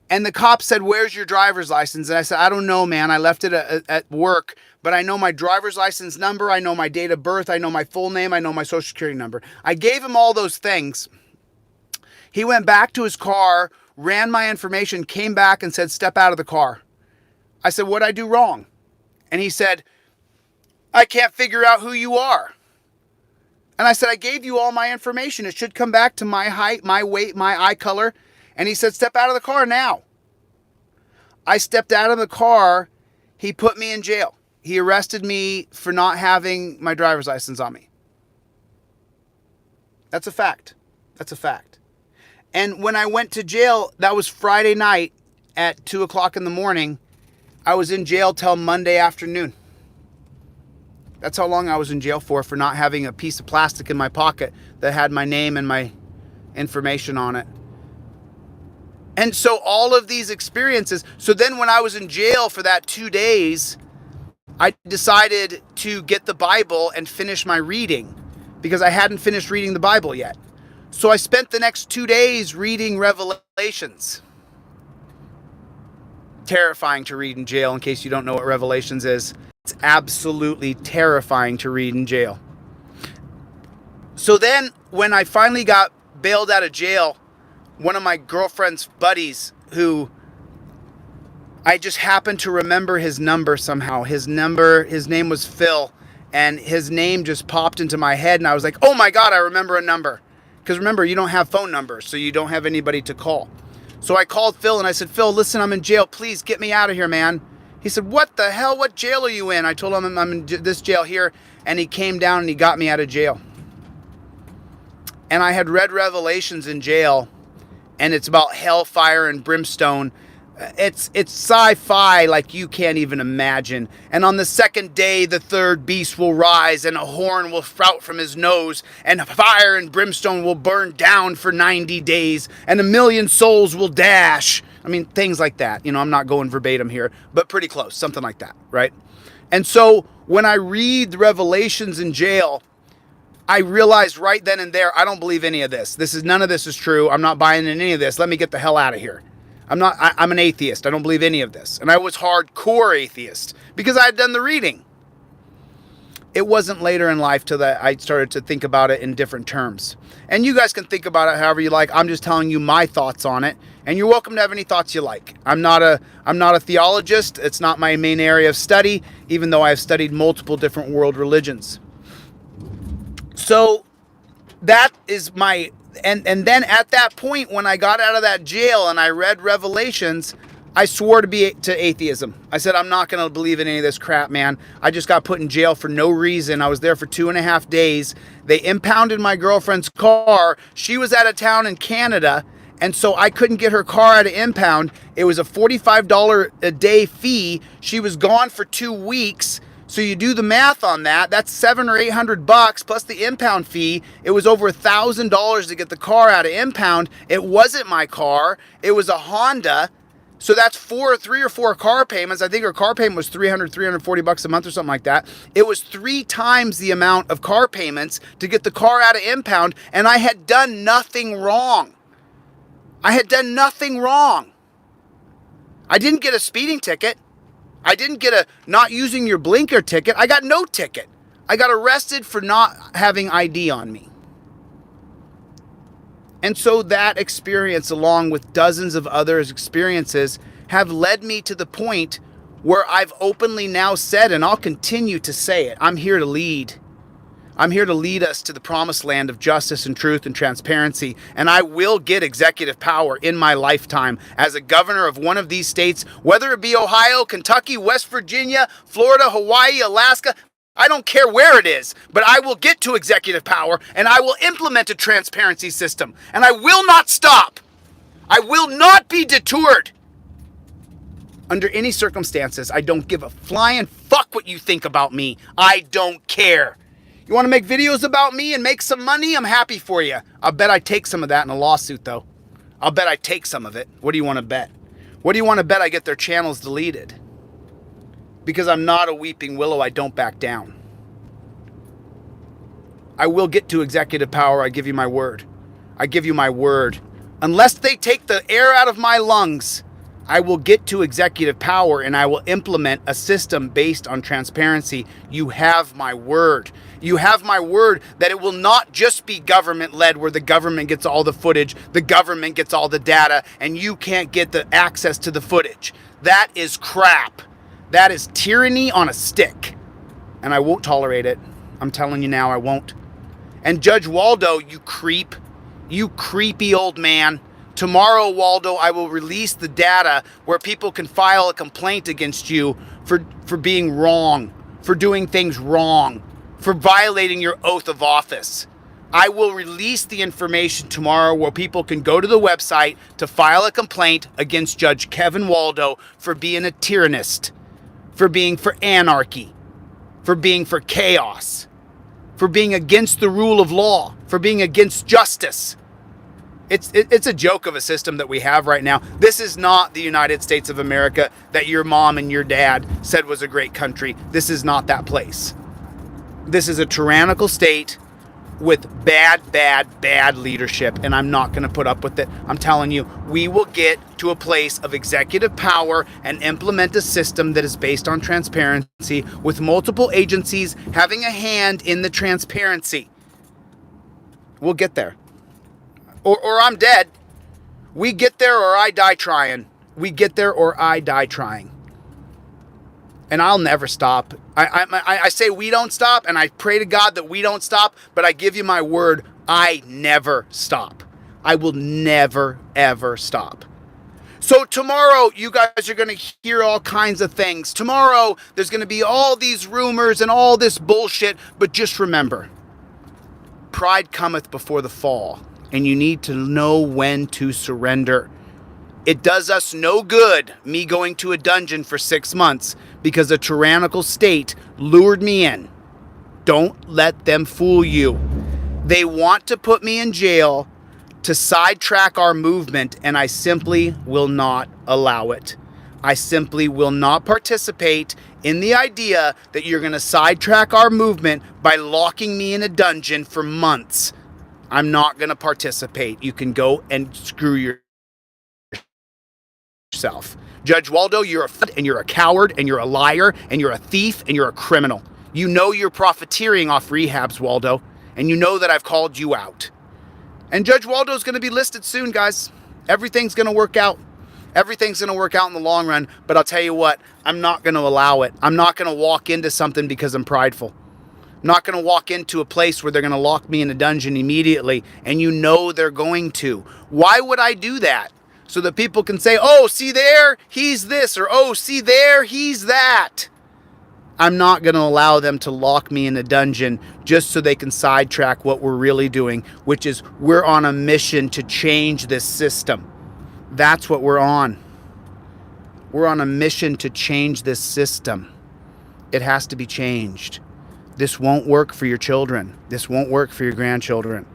And the cop said, "Where's your driver's license?" And I said, "I don't know, man. I left it at work, but I know my driver's license number. I know my date of birth. I know my full name. I know my social security number." I gave him all those things. He went back to his car, ran my information, came back and said, "Step out of the car." I said, "What'd I do wrong?" And he said, "I can't figure out who you are." And I said, "I gave you all my information. It should come back to my height, my weight, my eye color." And he said, "Step out of the car now." I stepped out of the car. He put me in jail. He arrested me for not having my driver's license on me. That's a fact. That's a fact. And when I went to jail, that was Friday night at 2 o'clock in the morning. I was in jail till Monday afternoon. That's how long I was in jail for not having a piece of plastic in my pocket that had my name and my information on it. And so all of these experiences. So then when I was in jail for that 2 days, I decided to get the Bible and finish my reading because I hadn't finished reading the Bible yet. So I spent the next 2 days reading Revelations. Terrifying to read in jail, in case you don't know what Revelations is. It's absolutely terrifying to read in jail. So then when I finally got bailed out of jail, one of my girlfriend's buddies, who I just happened to remember his number somehow. His name was Phil, and his name just popped into my head, and I was like, "Oh my God, I remember a number." Because remember, you don't have phone numbers, so you don't have anybody to call. So I called Phil and I said, "Phil, listen, I'm in jail. Please get me out of here, man." He said, "What the hell? What jail are you in?" I told him I'm in this jail here, and he came down and he got me out of jail. And I had read Revelations in jail, and it's about hellfire and brimstone. It's sci-fi like you can't even imagine. And on the second day, the third beast will rise, and a horn will sprout from his nose, and fire and brimstone will burn down for 90 days, and 1,000,000 souls will dash. I mean, things like that. You know, I'm not going verbatim here, but pretty close, something like that, right? And so when I read the Revelations in jail, I realized right then and there, I don't believe any of this. None of this is true. I'm not buying in any of this. Let me get the hell out of here. I'm an atheist. I don't believe any of this. And I was hardcore atheist because I had done the reading. It wasn't later in life till that I started to think about it in different terms. And you guys can think about it however you like. I'm just telling you my thoughts on it. And you're welcome to have any thoughts you like. I'm not a theologist. It's not my main area of study, even though I've studied multiple different world religions. So that is my... And then at that point, when I got out of that jail and I read Revelations, I swore to atheism. I said, "I'm not going to believe in any of this crap, man. I just got put in jail for no reason. I was there for 2.5 days. They impounded my girlfriend's car. She was out of town in Canada, and so I couldn't get her car out of impound. It was a $45 a day fee. She was gone for 2 weeks. So you do the math on that. That's $700 or $800 plus the impound fee. It was over $1,000 to get the car out of impound. It wasn't my car. It was a Honda. So that's 3 or 4 car payments. I think her car payment was $340 a month or something like that. It was 3 times the amount of car payments to get the car out of impound, and I had done nothing wrong. I had done nothing wrong. I didn't get a speeding ticket. I didn't get a not using your blinker ticket. I got no ticket. I got arrested for not having ID on me. And so that experience, along with dozens of other experiences, have led me to the point where I've openly now said, and I'll continue to say it, I'm here to lead. I'm here to lead us to the promised land of justice and truth and transparency. And I will get executive power in my lifetime as a governor of one of these states, whether it be Ohio, Kentucky, West Virginia, Florida, Hawaii, Alaska. I don't care where it is, but I will get to executive power and I will implement a transparency system. And I will not stop. I will not be detoured. Under any circumstances, I don't give a flying fuck what you think about me. I don't care. You want to make videos about me and make some money? I'm happy for you. I bet I take some of that in a lawsuit, though. I'll bet I take some of it. What do you want to bet? What do you want to bet I get their channels deleted? Because I'm not a weeping willow, I don't back down. I will get to executive power, I give you my word. I give you my word. Unless they take the air out of my lungs, I will get to executive power and I will implement a system based on transparency. You have my word. You have my word that it will not just be government-led where the government gets all the footage, the government gets all the data, and you can't get the access to the footage. That is crap. That is tyranny on a stick. And I won't tolerate it. I'm telling you now, I won't. And Judge Waldo, you creep, you creepy old man. Tomorrow, Waldo, I will release the data where people can file a complaint against you for being wrong, for doing things wrong, for violating your oath of office. I will release the information tomorrow where people can go to the website to file a complaint against Judge Kevin Waldo for being a tyrannist, for being for anarchy, for being for chaos, for being against the rule of law, for being against justice. It's a joke of a system that we have right now. This is not the United States of America that your mom and your dad said was a great country. This is not that place. This is a tyrannical state with bad leadership, and I'm not going to put up with it. I'm telling you, we will get to a place of executive power and implement a system that is based on transparency with multiple agencies having a hand in the transparency. We'll get there. Or I'm dead. We get there or I die trying. We get there or I die trying. And I'll never stop. I say we don't stop, and I pray to God that we don't stop, but I give you my word, I never stop. I will never, ever stop. So tomorrow, you guys are going to hear all kinds of things. Tomorrow, there's going to be all these rumors and all this bullshit, but just remember, pride cometh before the fall. And you need to know when to surrender. It does us no good, me going to a dungeon for 6 months because a tyrannical state lured me in. Don't let them fool you. They want to put me in jail to sidetrack our movement, and I simply will not allow it. I simply will not participate in the idea that you're going to sidetrack our movement by locking me in a dungeon for months. I'm not going to participate. You can go and screw yourself. Judge Waldo, you're a coward, and you're a liar, and you're a thief, and you're a criminal. You know you're profiteering off rehabs, Waldo, and you know that I've called you out. And Judge Waldo's going to be listed soon, guys. Everything's going to work out. Everything's going to work out in the long run, but I'll tell you what, I'm not going to allow it. I'm not going to walk into something because I'm prideful. I'm not going to walk into a place where they're going to lock me in a dungeon immediately, and you know they're going to. Why would I do that? So that people can say, oh, see there, he's this, or oh, see there, he's that. I'm not going to allow them to lock me in a dungeon just so they can sidetrack what we're really doing, which is we're on a mission to change this system. That's what we're on. We're on a mission to change this system. It has to be changed. This won't work for your children. This won't work for your grandchildren.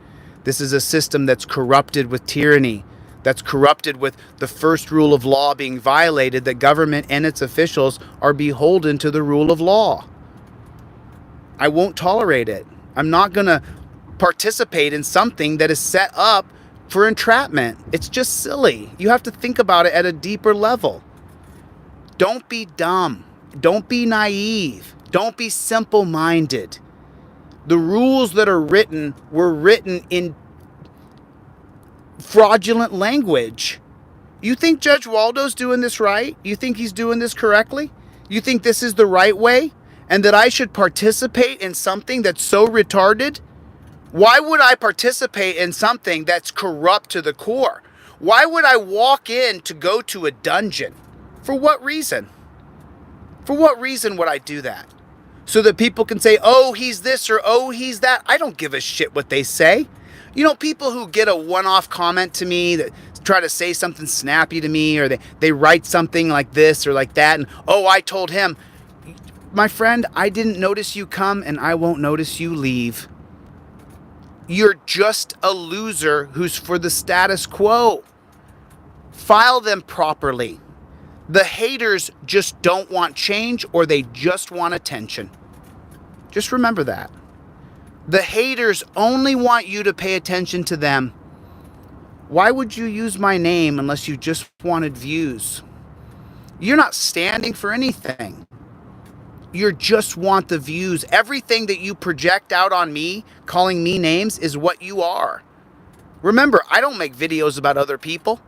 This is a system that's corrupted with tyranny, that's corrupted with the first rule of law being violated, that government and its officials are beholden to the rule of law. I won't tolerate it. I'm not going to participate in something that is set up for entrapment. It's just silly. You have to think about it at a deeper level. Don't be dumb. Don't be naive. Don't be simple-minded. The rules that are written were written in fraudulent language. You think Judge Waldo's doing this right? You think he's doing this correctly? You think this is the right way? And that I should participate in something that's so retarded? Why would I participate in something that's corrupt to the core? Why would I walk in to go to a dungeon? For what reason? For what reason would I do that? So that people can say, oh, he's this or oh, he's that. I don't give a shit what they say. You know, people who get a one-off comment to me that try to say something snappy to me, or they write something like this or like that, and oh, I told him. My friend, I didn't notice you come, and I won't notice you leave. You're just a loser who's for the status quo. File them properly. The haters just don't want change, or they just want attention. Just remember that. The haters only want you to pay attention to them. Why would you use my name unless you just wanted views? You're not standing for anything. You just want the views. Everything that you project out on me, calling me names, is what you are. Remember, I don't make videos about other people.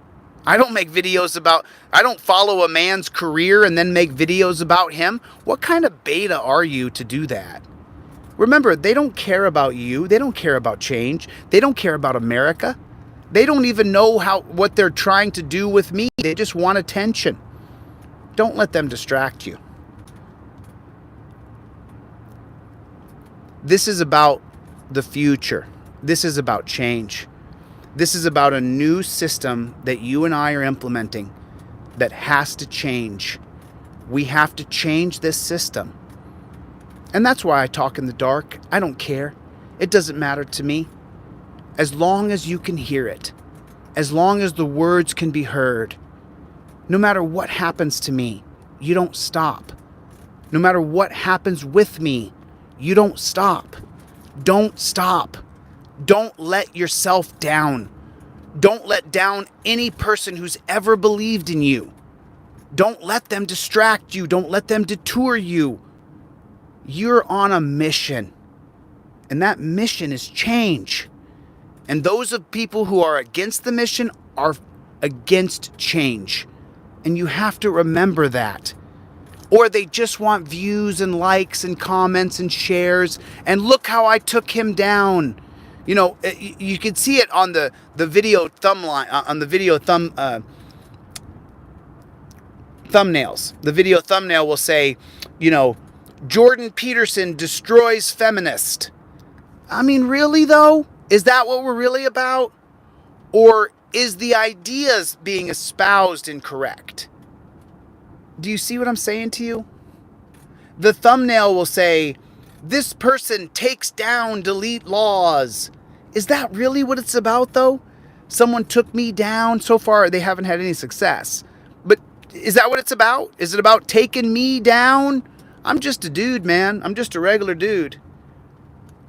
I don't follow a man's career and then make videos about him. What kind of beta are you to do that? Remember, they don't care about you. They don't care about change. They don't care about America. They don't even know what they're trying to do with me. They just want attention. Don't let them distract you. This is about the future. This is about change. This is about a new system that you and I are implementing that has to change. We have to change this system. And that's why I talk in the dark. I don't care. It doesn't matter to me. As long as you can hear it, as long as the words can be heard, no matter what happens to me, you don't stop. No matter what happens with me, you don't stop. Don't stop. Don't let yourself down. Don't let down any person who's ever believed in you. Don't let them distract you. Don't let them detour you. You're on a mission, and that mission is change. And those of people who are against the mission are against change. And you have to remember that. Or they just want views and likes and comments and shares. And look how I took him down. You know, you can see it on the video thumbnails. The video thumbnail will say, you know, Jordan Peterson destroys feminist. I mean, really though? Is that what we're really about? Or is the ideas being espoused incorrect? Do you see what I'm saying to you? The thumbnail will say, this person takes down DeleteLawZ. Is that really what it's about though? Someone took me down. So far, they haven't had any success. But is that what it's about? Is it about taking me down? I'm just a dude, man. I'm just a regular dude.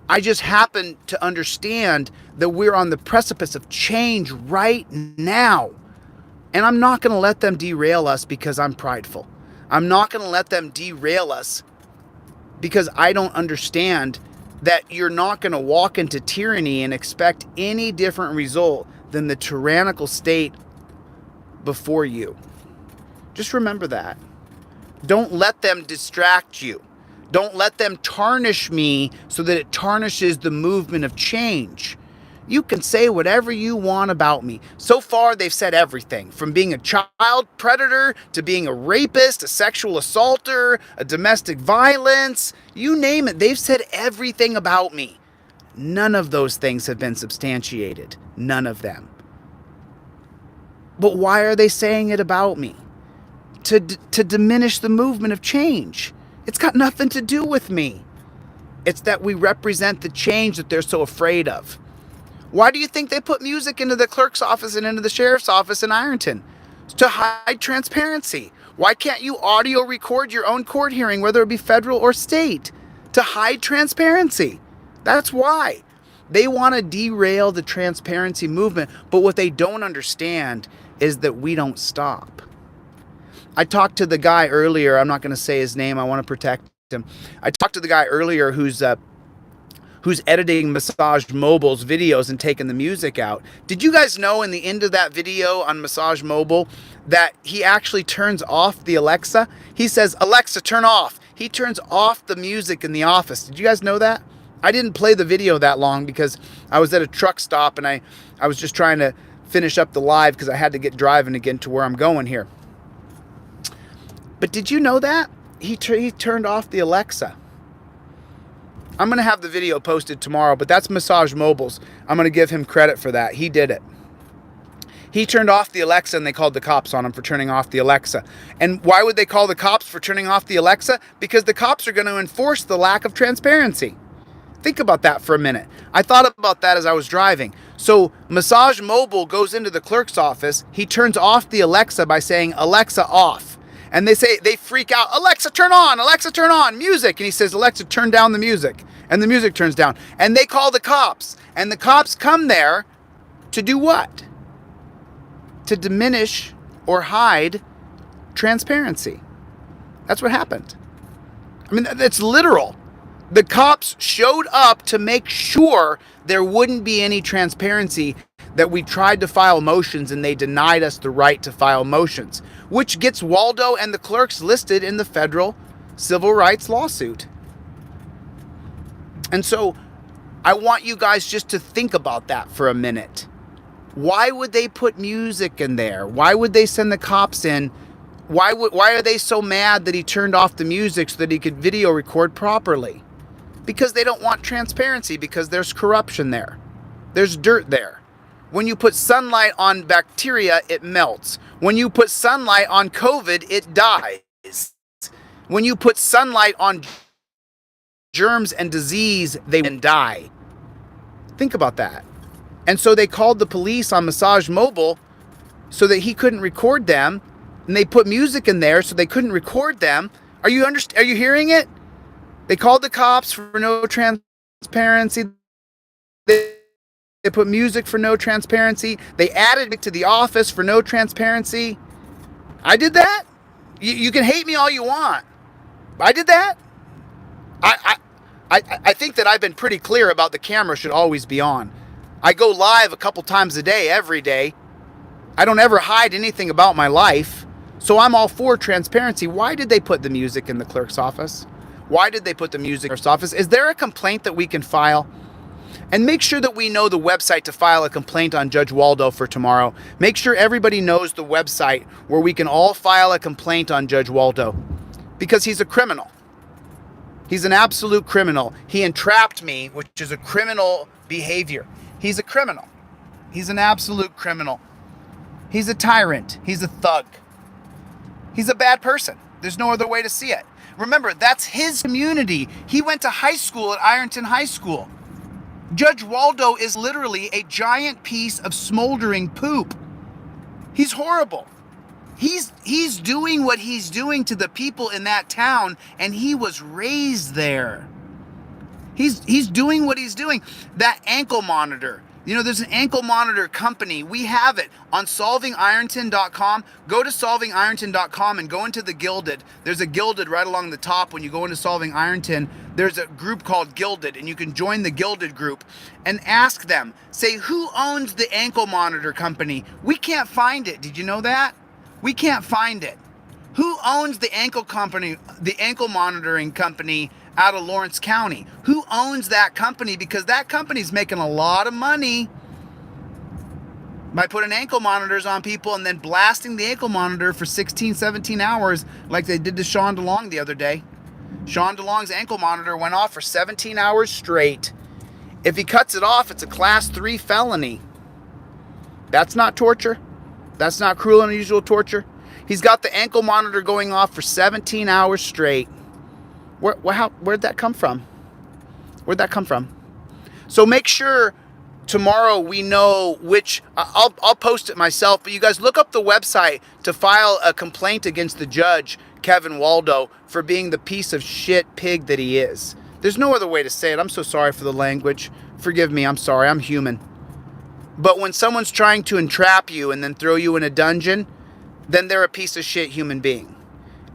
I just happen to understand that we're on the precipice of change right now. And I'm not going to let them derail us because I'm prideful. I'm not going to let them derail us because I don't understand that you're not going to walk into tyranny and expect any different result than the tyrannical state before you. Just remember that. Don't let them distract you. Don't let them tarnish me so that it tarnishes the movement of change. You can say whatever you want about me. So far, they've said everything from being a child predator to being a rapist, a sexual assaulter, a domestic violence, you name it. They've said everything about me. None of those things have been substantiated. None of them. But why are they saying it about me? To diminish the movement of change. It's got nothing to do with me. It's that we represent the change that they're so afraid of. Why do you think they put music into the clerk's office and into the sheriff's office in Ironton? To hide transparency. Why can't you audio record your own court hearing, whether it be federal or state? To hide transparency. That's why. They want to derail the transparency movement, but what they don't understand is that we don't stop. I talked to the guy earlier. I'm not going to say his name. I want to protect him. I talked to the guy earlier who's editing Massage Mobile's videos and taking the music out. Did you guys know in the end of that video on Massage Mobile that he actually turns off the Alexa? He says, Alexa, turn off. He turns off the music in the office. Did you guys know that? I didn't play the video that long because I was at a truck stop and I was just trying to finish up the live because I had to get driving again to where I'm going here. But did you know that? He turned off the Alexa. I'm going to have the video posted tomorrow, but that's Massage Mobile's. I'm going to give him credit for that. He did it. He turned off the Alexa and they called the cops on him for turning off the Alexa. And why would they call the cops for turning off the Alexa? Because the cops are going to enforce the lack of transparency. Think about that for a minute. I thought about that as I was driving. So Massage Mobile goes into the clerk's office. He turns off the Alexa by saying, Alexa, off. And they freak out, Alexa, turn on, music. And he says, Alexa, turn down the music. And the music turns down. And they call the cops. And the cops come there to do what? To diminish or hide transparency. That's what happened. I mean, that's literal. The cops showed up to make sure there wouldn't be any transparency, that we tried to file motions and they denied us the right to file motions, which gets Waldo and the clerks listed in the federal civil rights lawsuit. And so I want you guys just to think about that for a minute. Why would they put music in there? Why would they send the cops in? Why are they so mad that he turned off the music so that he could video record properly? Because they don't want transparency, because there's corruption there. There's dirt there. When you put sunlight on bacteria, it melts. When you put sunlight on COVID, it dies. When you put sunlight on germs and disease, they die. Think about that. And so they called the police on Massage Mobile so that he couldn't record them, and they put music in there so they couldn't record them. Are you hearing it? They called the cops for no transparency. They put music for no transparency. They added it to the office for no transparency. I did that? You can hate me all you want. I did that? I think that I've been pretty clear about the camera should always be on. I go live a couple times a day, every day. I don't ever hide anything about my life. So I'm all for transparency. Why did they put the music in the clerk's office? Why did they put the music in the clerk's office? Is there a complaint that we can file? And make sure that we know the website to file a complaint on Judge Waldo for tomorrow. Make sure everybody knows the website where we can all file a complaint on Judge Waldo. Because he's a criminal. He's an absolute criminal. He entrapped me, which is a criminal behavior. He's a criminal. He's an absolute criminal. He's a tyrant. He's a thug. He's a bad person. There's no other way to see it. Remember, that's his community. He went to high school at Ironton High School. Judge Waldo is literally a giant piece of smoldering poop. He's horrible. He's doing what he's doing to the people in that town, and he was raised there. He's doing what he's doing. That ankle monitor. You know, there's an ankle monitor company. We have it on solvingironton.com. Go to solvingironton.com and go into the Gilded. There's a Gilded right along the top. When you go into Solving Ironton, there's a group called Gilded, and you can join the Gilded group and ask them, say, who owns the ankle monitor company? We can't find it. Did you know that? We can't find it. Who owns the ankle company, the ankle monitoring company out of Lawrence County? Who owns that company? Because that company's making a lot of money by putting ankle monitors on people and then blasting the ankle monitor for 16, 17 hours like they did to Sean DeLong the other day. Sean DeLong's ankle monitor went off for 17 hours straight. If he cuts it off, it's a class 3 felony. That's not torture. That's not cruel and unusual torture. He's got the ankle monitor going off for 17 hours straight. Where'd that come from? Where'd that come from? So make sure tomorrow we know which, I'll post it myself, but you guys look up the website to file a complaint against the judge, Kevin Waldo, for being the piece of shit pig that he is. There's no other way to say it. I'm so sorry for the language. Forgive me, I'm sorry, I'm human. But when someone's trying to entrap you and then throw you in a dungeon, then they're a piece of shit human being.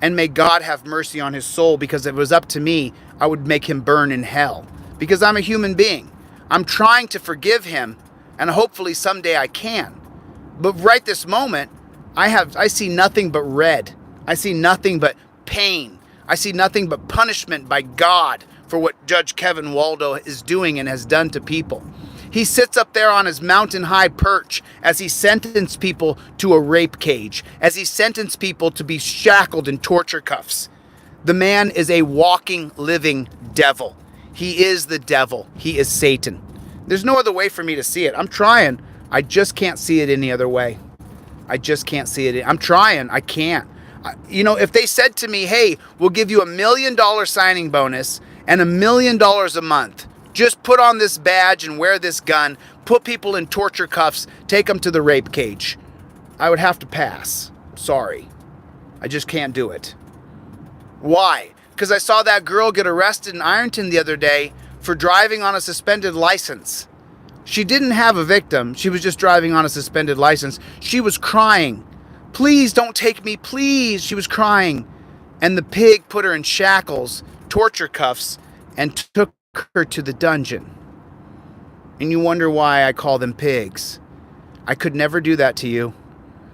And may God have mercy on his soul, because if it was up to me, I would make him burn in hell. Because I'm a human being. I'm trying to forgive him, and hopefully someday I can. But right this moment, I see nothing but red. I see nothing but pain. I see nothing but punishment by God for what Judge Kevin Waldo is doing and has done to people. He sits up there on his mountain high perch as he sentenced people to a rape cage, as he sentenced people to be shackled in torture cuffs. The man is a walking, living devil. He is the devil. He is Satan. There's no other way for me to see it. I'm trying. I just can't see it any other way. I just can't see it. I'm trying. I can't. You know, if they said to me, hey, we'll give you $1 million signing bonus and $1 million a month Just put on this badge and wear this gun, put people in torture cuffs, take them to the rape cage. I would have to pass. Sorry. I just can't do it. Why? Because I saw that girl get arrested in Ironton the other day for driving on a suspended license. She didn't have a victim. She was just driving on a suspended license. She was crying. Please don't take me, please. She was crying. And the pig put her in shackles, torture cuffs, and took her to the dungeon. And you wonder why I call them pigs. I could never do that to you.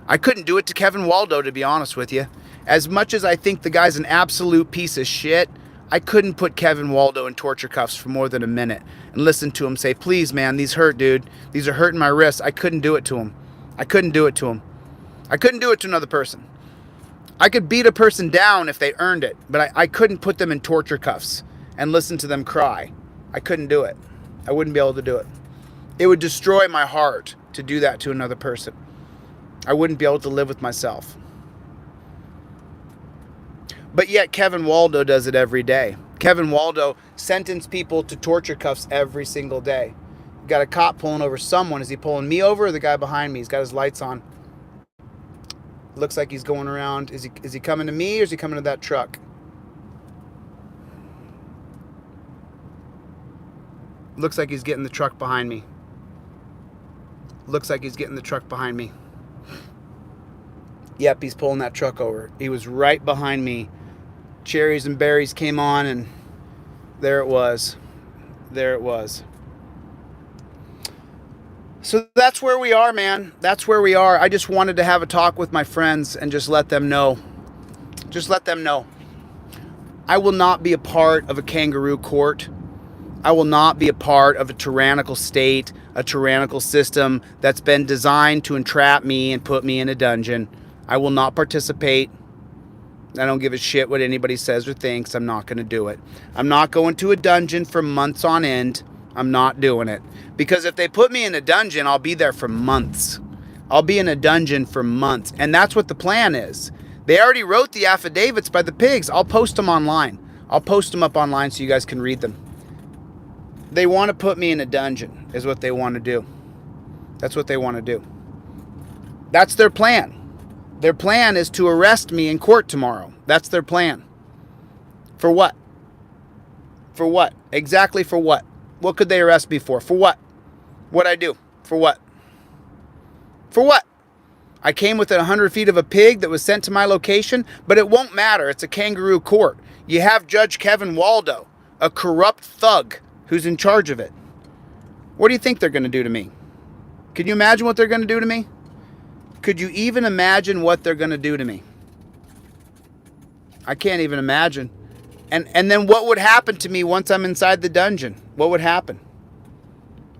I couldn't do it to Kevin Waldo, to be honest with you. As much as I think the guy's an absolute piece of shit, I couldn't put Kevin Waldo in torture cuffs for more than a minute and listen to him say, please, man, these hurt, dude. These are hurting my wrists. I couldn't do it to him. I couldn't do it to him. I couldn't do it to another person. I could beat a person down if they earned it, but I couldn't put them in torture cuffs and listen to them cry. I couldn't do it. I wouldn't be able to do it. It would destroy my heart to do that to another person. I wouldn't be able to live with myself. But yet Kevin Waldo does it every day. Kevin Waldo sentenced people to torture cuffs every single day. Got a cop pulling over someone. Is he pulling me over or the guy behind me? He's got his lights on. Looks like he's going around. Is he coming to me or is he coming to that truck? Looks like he's getting the truck behind me. Looks like he's getting the truck behind me. Yep, he's pulling that truck over. He was right behind me. Cherries and berries came on and there it was. There it was. So that's where we are, man. That's where we are. I just wanted to have a talk with my friends and just let them know. Just let them know. I will not be a part of a kangaroo court. I will not be a part of a tyrannical state, a tyrannical system that's been designed to entrap me and put me in a dungeon. I will not participate. I don't give a shit what anybody says or thinks. I'm not going to do it. I'm not going to a dungeon for months on end. I'm not doing it. Because if they put me in a dungeon, I'll be there for months. I'll be in a dungeon for months. And that's what the plan is. They already wrote the affidavits by the pigs. I'll post them online. I'll post them up online so you guys can read them. They want to put me in a dungeon is what they want to do. That's what they want to do. That's their plan. Their plan is to arrest me in court tomorrow. That's their plan. For what? For what? Exactly for what? What could they arrest me for? For what? What'd I do? For what? For what? I came within 100 feet of a pig that was sent to my location, but it won't matter. It's a kangaroo court. You have Judge Kevin Waldo, a corrupt thug who's in charge of it. What do you think they're going to do to me? Can you imagine what they're going to do to me? Could you even imagine what they're going to do to me? I can't even imagine. And then what would happen to me once I'm inside the dungeon? What would happen?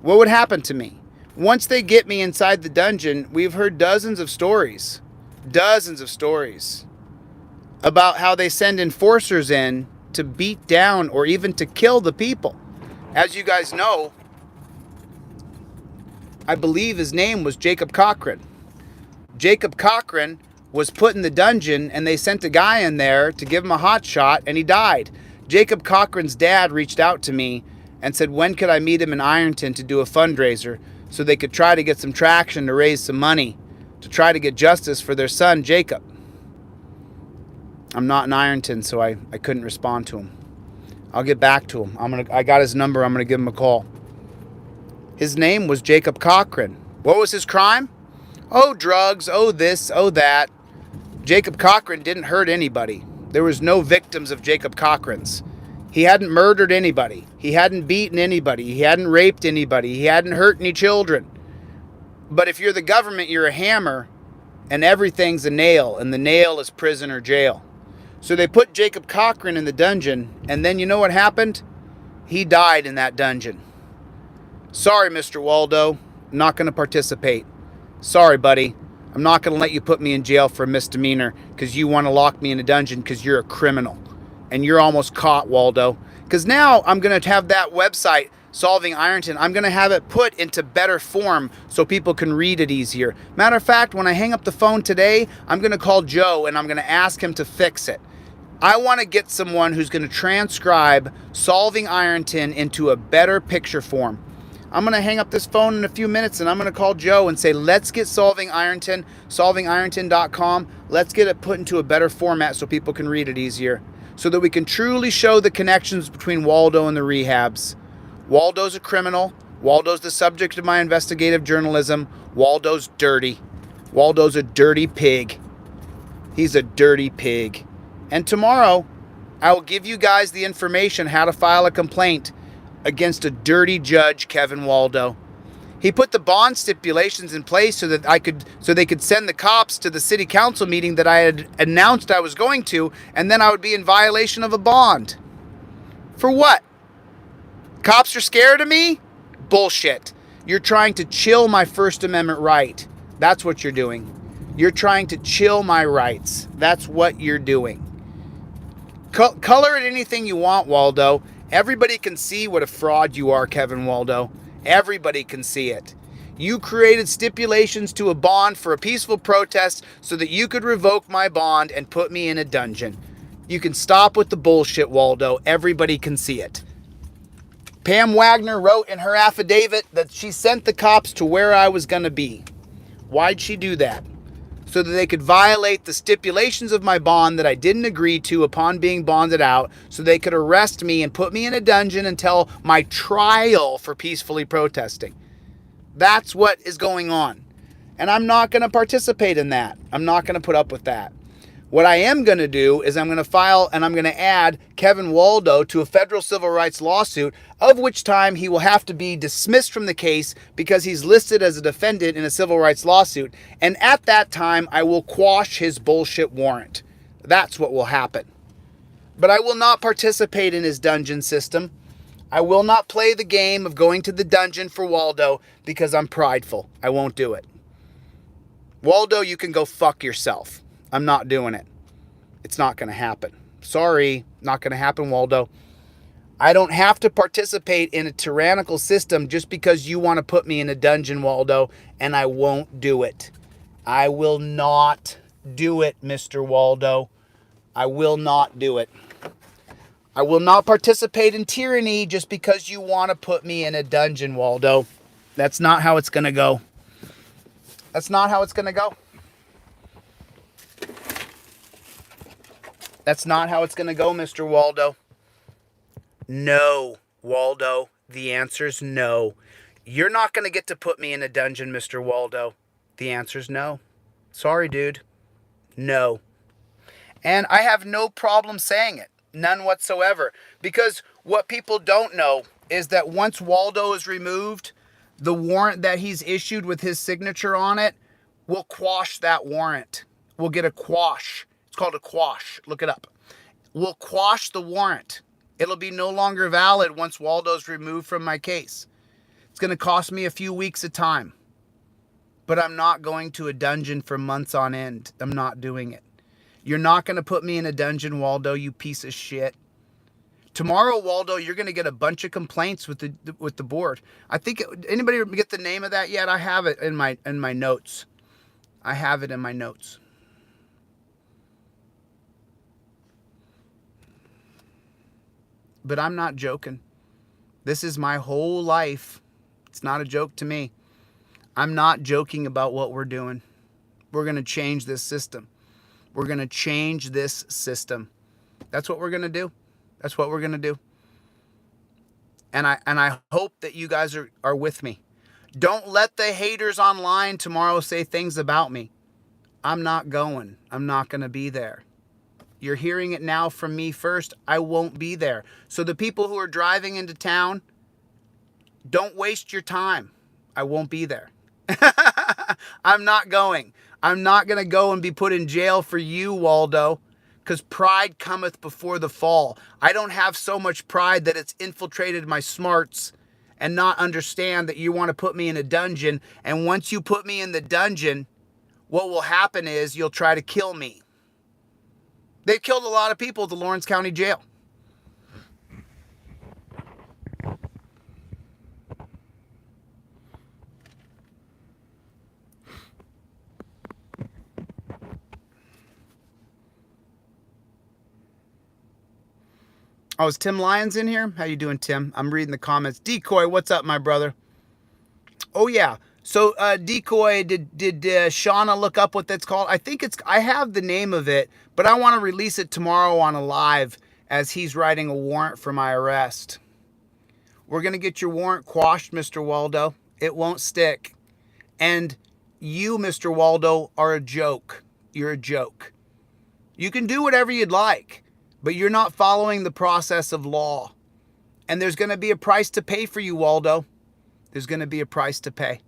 What would happen to me? Once they get me inside the dungeon, we've heard dozens of stories about how they send enforcers in to beat down or even to kill the people. As you guys know, I believe his name was Jacob Cochran. Jacob Cochran was put in the dungeon and they sent a guy in there to give him a hot shot and he died. Jacob Cochran's dad reached out to me and said, when could I meet him in Ironton to do a fundraiser so they could try to get some traction to raise some money to try to get justice for their son, Jacob. I'm not in Ironton, so I couldn't respond to him. I'll get back to him. I got his number. I'm going to give him a call. His name was Jacob Cochran. What was his crime? Oh, drugs. Oh, this. Oh, that. Jacob Cochran didn't hurt anybody. There was no victims of Jacob Cochran's. He hadn't murdered anybody. He hadn't beaten anybody. He hadn't raped anybody. He hadn't hurt any children. But if you're the government, you're a hammer, and everything's a nail, and the nail is prison or jail. So they put Jacob Cochran in the dungeon, and then you know what happened? He died in that dungeon. Sorry, Mr. Waldo. I'm not going to participate. Sorry, buddy. I'm not going to let you put me in jail for a misdemeanor because you want to lock me in a dungeon because you're a criminal. And you're almost caught, Waldo. Because now I'm going to have that website, Solving Ironton, I'm going to have it put into better form so people can read it easier. Matter of fact, when I hang up the phone today, I'm going to call Joe and I'm going to ask him to fix it. I want to get someone who's going to transcribe Solving Ironton into a better picture form. I'm going to hang up this phone in a few minutes and I'm going to call Joe and say, let's get Solving Ironton, solvingironton.com. Let's get it put into a better format so people can read it easier, so that we can truly show the connections between Waldo and the rehabs. Waldo's a criminal. Waldo's the subject of my investigative journalism. Waldo's dirty. Waldo's a dirty pig. He's a dirty pig. And tomorrow, I will give you guys the information how to file a complaint against a dirty judge, Kevin Waldo. He put the bond stipulations in place so that they could send the cops to the city council meeting that I had announced I was going to, and then I would be in violation of a bond. For what? Cops are scared of me? Bullshit. You're trying to chill my First Amendment right. That's what you're doing. You're trying to chill my rights. That's what you're doing. Color it anything you want, Waldo. Everybody can see what a fraud you are, Kevin Waldo. Everybody can see it. You created stipulations to a bond for a peaceful protest so that you could revoke my bond and put me in a dungeon. You can stop with the bullshit, Waldo. Everybody can see it. Pam Wagner wrote in her affidavit that she sent the cops to where I was going to be. Why'd she do that? So that they could violate the stipulations of my bond that I didn't agree to upon being bonded out, so they could arrest me and put me in a dungeon until my trial for peacefully protesting. That's what is going on. And I'm not going to participate in that. I'm not going to put up with that. What I am going to do is I'm going to file and I'm going to add Kevin Waldo to a federal civil rights lawsuit, of which time he will have to be dismissed from the case because he's listed as a defendant in a civil rights lawsuit. And at that time, I will quash his bullshit warrant. That's what will happen. But I will not participate in his dungeon system. I will not play the game of going to the dungeon for Waldo because I'm prideful. I won't do it. Waldo, you can go fuck yourself. I'm not doing it. It's not going to happen. Sorry, not going to happen, Waldo. I don't have to participate in a tyrannical system just because you want to put me in a dungeon, Waldo, and I won't do it. I will not do it, Mr. Waldo. I will not do it. I will not participate in tyranny just because you want to put me in a dungeon, Waldo. That's not how it's going to go. That's not how it's going to go. That's not how it's going to go, Mr. Waldo. No, Waldo. The answer's no. You're not going to get to put me in a dungeon, Mr. Waldo. The answer's no. Sorry, dude. No. And I have no problem saying it. None whatsoever. Because what people don't know is that once Waldo is removed, the warrant that he's issued with his signature on it will quash that warrant. We'll get a quash. It's called a quash. Look it up. We'll quash the warrant. It'll be no longer valid once Waldo's removed from my case. It's going to cost me a few weeks of time. But I'm not going to a dungeon for months on end. I'm not doing it. You're not going to put me in a dungeon, Waldo, you piece of shit. Tomorrow, Waldo, you're going to get a bunch of complaints with the board. I think anybody get the name of that yet? I have it in my notes. I have it in my notes. But I'm not joking. This is my whole life. It's not a joke to me. I'm not joking about what we're doing. We're going to change this system. We're going to change this system. That's what we're going to do. That's what we're going to do. And I hope that you guys are with me. Don't let the haters online tomorrow say things about me. I'm not going. I'm not going to be there. You're hearing it now from me first. I won't be there. So the people who are driving into town, don't waste your time. I won't be there. I'm not going. I'm not going to go and be put in jail for you, Waldo, because pride cometh before the fall. I don't have so much pride that it's infiltrated my smarts and not understand that you want to put me in a dungeon. And once you put me in the dungeon, what will happen is you'll try to kill me. They've killed a lot of people at the Lawrence County Jail. Oh, is Tim Lyons in here? How you doing, Tim? I'm reading the comments. Decoy, what's up, my brother? Oh, yeah. So, Decoy, did Shauna look up what that's called? I have the name of it, but I want to release it tomorrow on a live as he's writing a warrant for my arrest. We're going to get your warrant quashed, Mr. Waldo. It won't stick. And you, Mr. Waldo, are a joke. You're a joke. You can do whatever you'd like, but you're not following the process of law. And there's going to be a price to pay for you, Waldo. There's going to be a price to pay.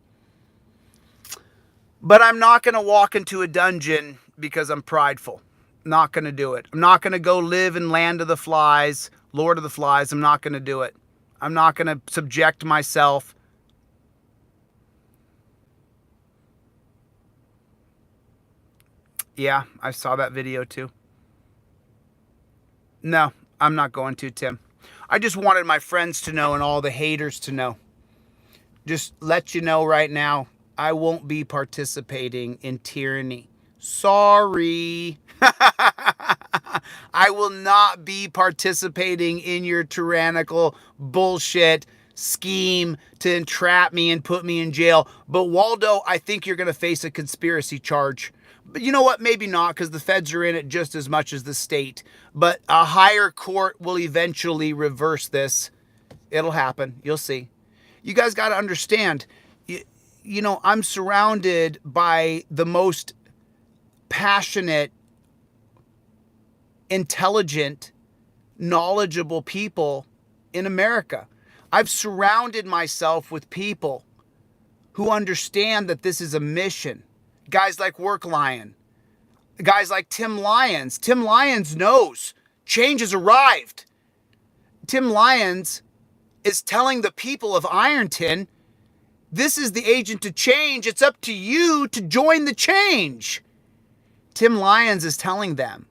But I'm not going to walk into a dungeon because I'm prideful. Not going to do it. I'm not going to go live in Land of the Flies, Lord of the Flies. I'm not going to do it. I'm not going to subject myself. Yeah, I saw that video too. No, I'm not going to, Tim. I just wanted my friends to know and all the haters to know. Just let you know right now, I won't be participating in tyranny. Sorry. I will not be participating in your tyrannical bullshit scheme to entrap me and put me in jail. But Waldo, I think you're going to face a conspiracy charge. But you know what? Maybe not, because the feds are in it just as much as the state. But a higher court will eventually reverse this. It'll happen. You'll see. You guys got to understand, you know, I'm surrounded by the most passionate, intelligent, knowledgeable people in America. I've surrounded myself with people who understand that this is a mission. Guys like Work Lion, guys like Tim Lyons. Tim Lyons knows change has arrived. Tim Lyons is telling the people of Ironton, this is the agent to change. It's up to you to join the change. Tim Lyons is telling them.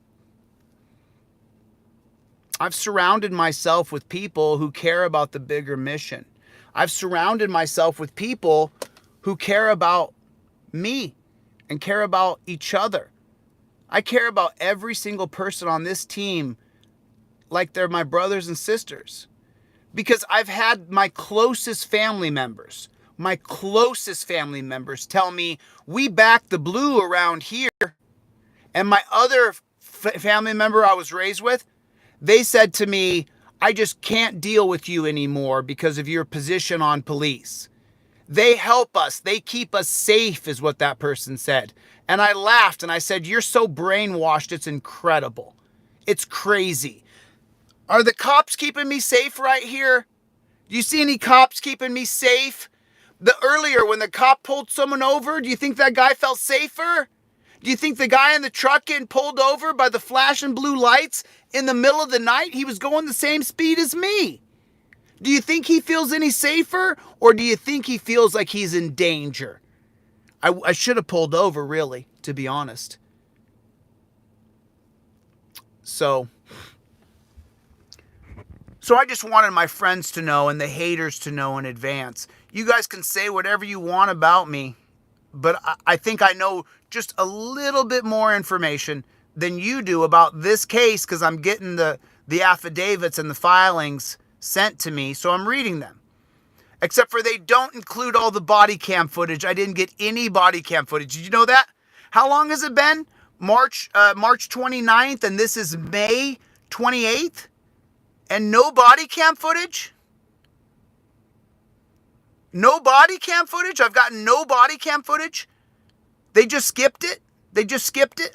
I've surrounded myself with people who care about the bigger mission. I've surrounded myself with people who care about me and care about each other. I care about every single person on this team like they're my brothers and sisters. Because I've had my closest family members tell me, we back the blue around here. And my other family member I was raised with, they said to me, I just can't deal with you anymore because of your position on police. They help us. They keep us safe is what that person said. And I laughed and I said, you're so brainwashed. It's incredible. It's crazy. Are the cops keeping me safe right here? Do you see any cops keeping me safe? Earlier when the cop pulled someone over, do you think that guy felt safer? Do you think the guy in the truck getting pulled over by the flashing blue lights in the middle of the night, he was going the same speed as me? Do you think he feels any safer? Or do you think he feels like he's in danger? I should have pulled over, really, to be honest. So I just wanted my friends to know and the haters to know in advance. You guys can say whatever you want about me, but I think I know just a little bit more information than you do about this case because I'm getting the affidavits and the filings sent to me, so I'm reading them. Except for they don't include all the body cam footage. I didn't get any body cam footage. Did you know that? How long has it been? March 29th, and this is May 28th? And no body cam footage? No body cam footage? I've gotten no body cam footage? They just skipped it?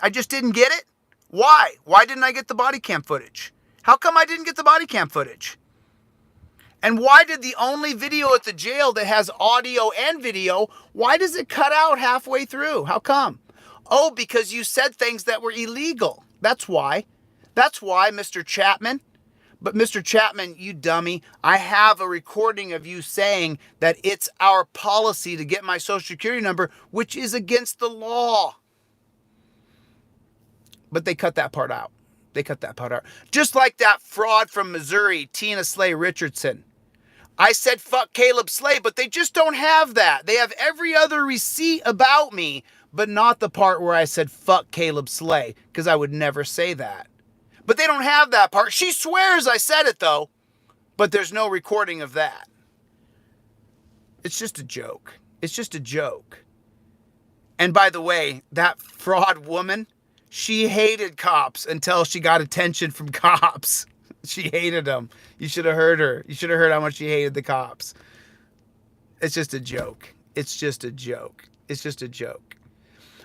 I just didn't get it? Why? Why didn't I get the body cam footage? How come I didn't get the body cam footage? And why did the only video at the jail that has audio and video, why does it cut out halfway through? How come? Oh, because you said things that were illegal. That's why. That's why, Mr. Chapman. But Mr. Chapman, you dummy, I have a recording of you saying that it's our policy to get my social security number, which is against the law. But they cut that part out. Just like that fraud from Missouri, Tina Slay Richardson. I said, fuck Caleb Slay, but they just don't have that. They have every other receipt about me, but not the part where I said, fuck Caleb Slay, because I would never say that. But they don't have that part. She swears I said it, though. But there's no recording of that. It's just a joke. It's just a joke. And by the way, that fraud woman, she hated cops until she got attention from cops. She hated them. You should have heard her. You should have heard how much she hated the cops. It's just a joke. It's just a joke. It's just a joke.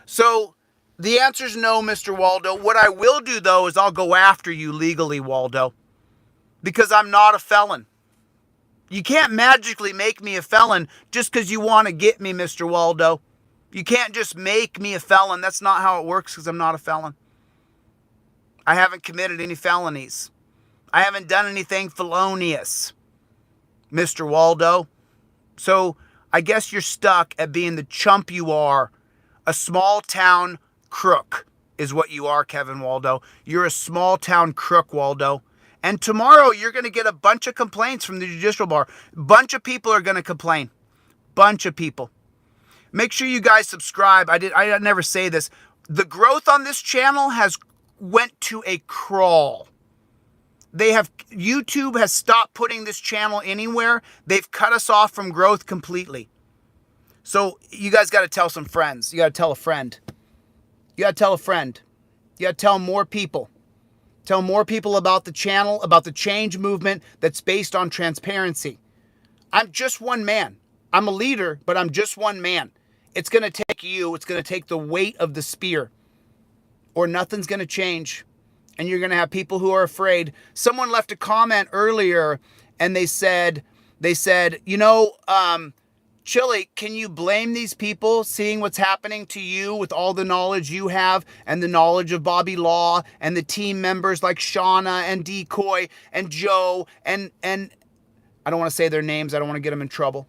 So the answer's no, Mr. Waldo. What I will do, though, is I'll go after you legally, Waldo, because I'm not a felon. You can't magically make me a felon just because you want to get me, Mr. Waldo. You can't just make me a felon. That's not how it works, because I'm not a felon. I haven't committed any felonies. I haven't done anything felonious, Mr. Waldo. So I guess you're stuck at being the chump you are. A small town crook is what you are, Kevin Waldo. You're a small town crook, Waldo. And tomorrow you're going to get a bunch of complaints from the judicial bar. Bunch of people are going to complain. Bunch of people. Make sure you guys subscribe. I never say this. The growth on this channel has went to a crawl. YouTube has stopped putting this channel anywhere. They've cut us off from growth completely. So you guys got to tell some friends. You got to tell a friend. You got to tell a friend. You got to tell more people. Tell more people about the channel, about the change movement that's based on transparency. I'm just one man. I'm a leader, but I'm just one man. It's going to take you. It's going to take the weight of the spear, or nothing's going to change. And you're going to have people who are afraid. Someone left a comment earlier and they said, you know, Chille, can you blame these people seeing what's happening to you with all the knowledge you have and the knowledge of Bobby Law and the team members like Shauna and Decoy and Joe and I don't want to say their names. I don't want to get them in trouble.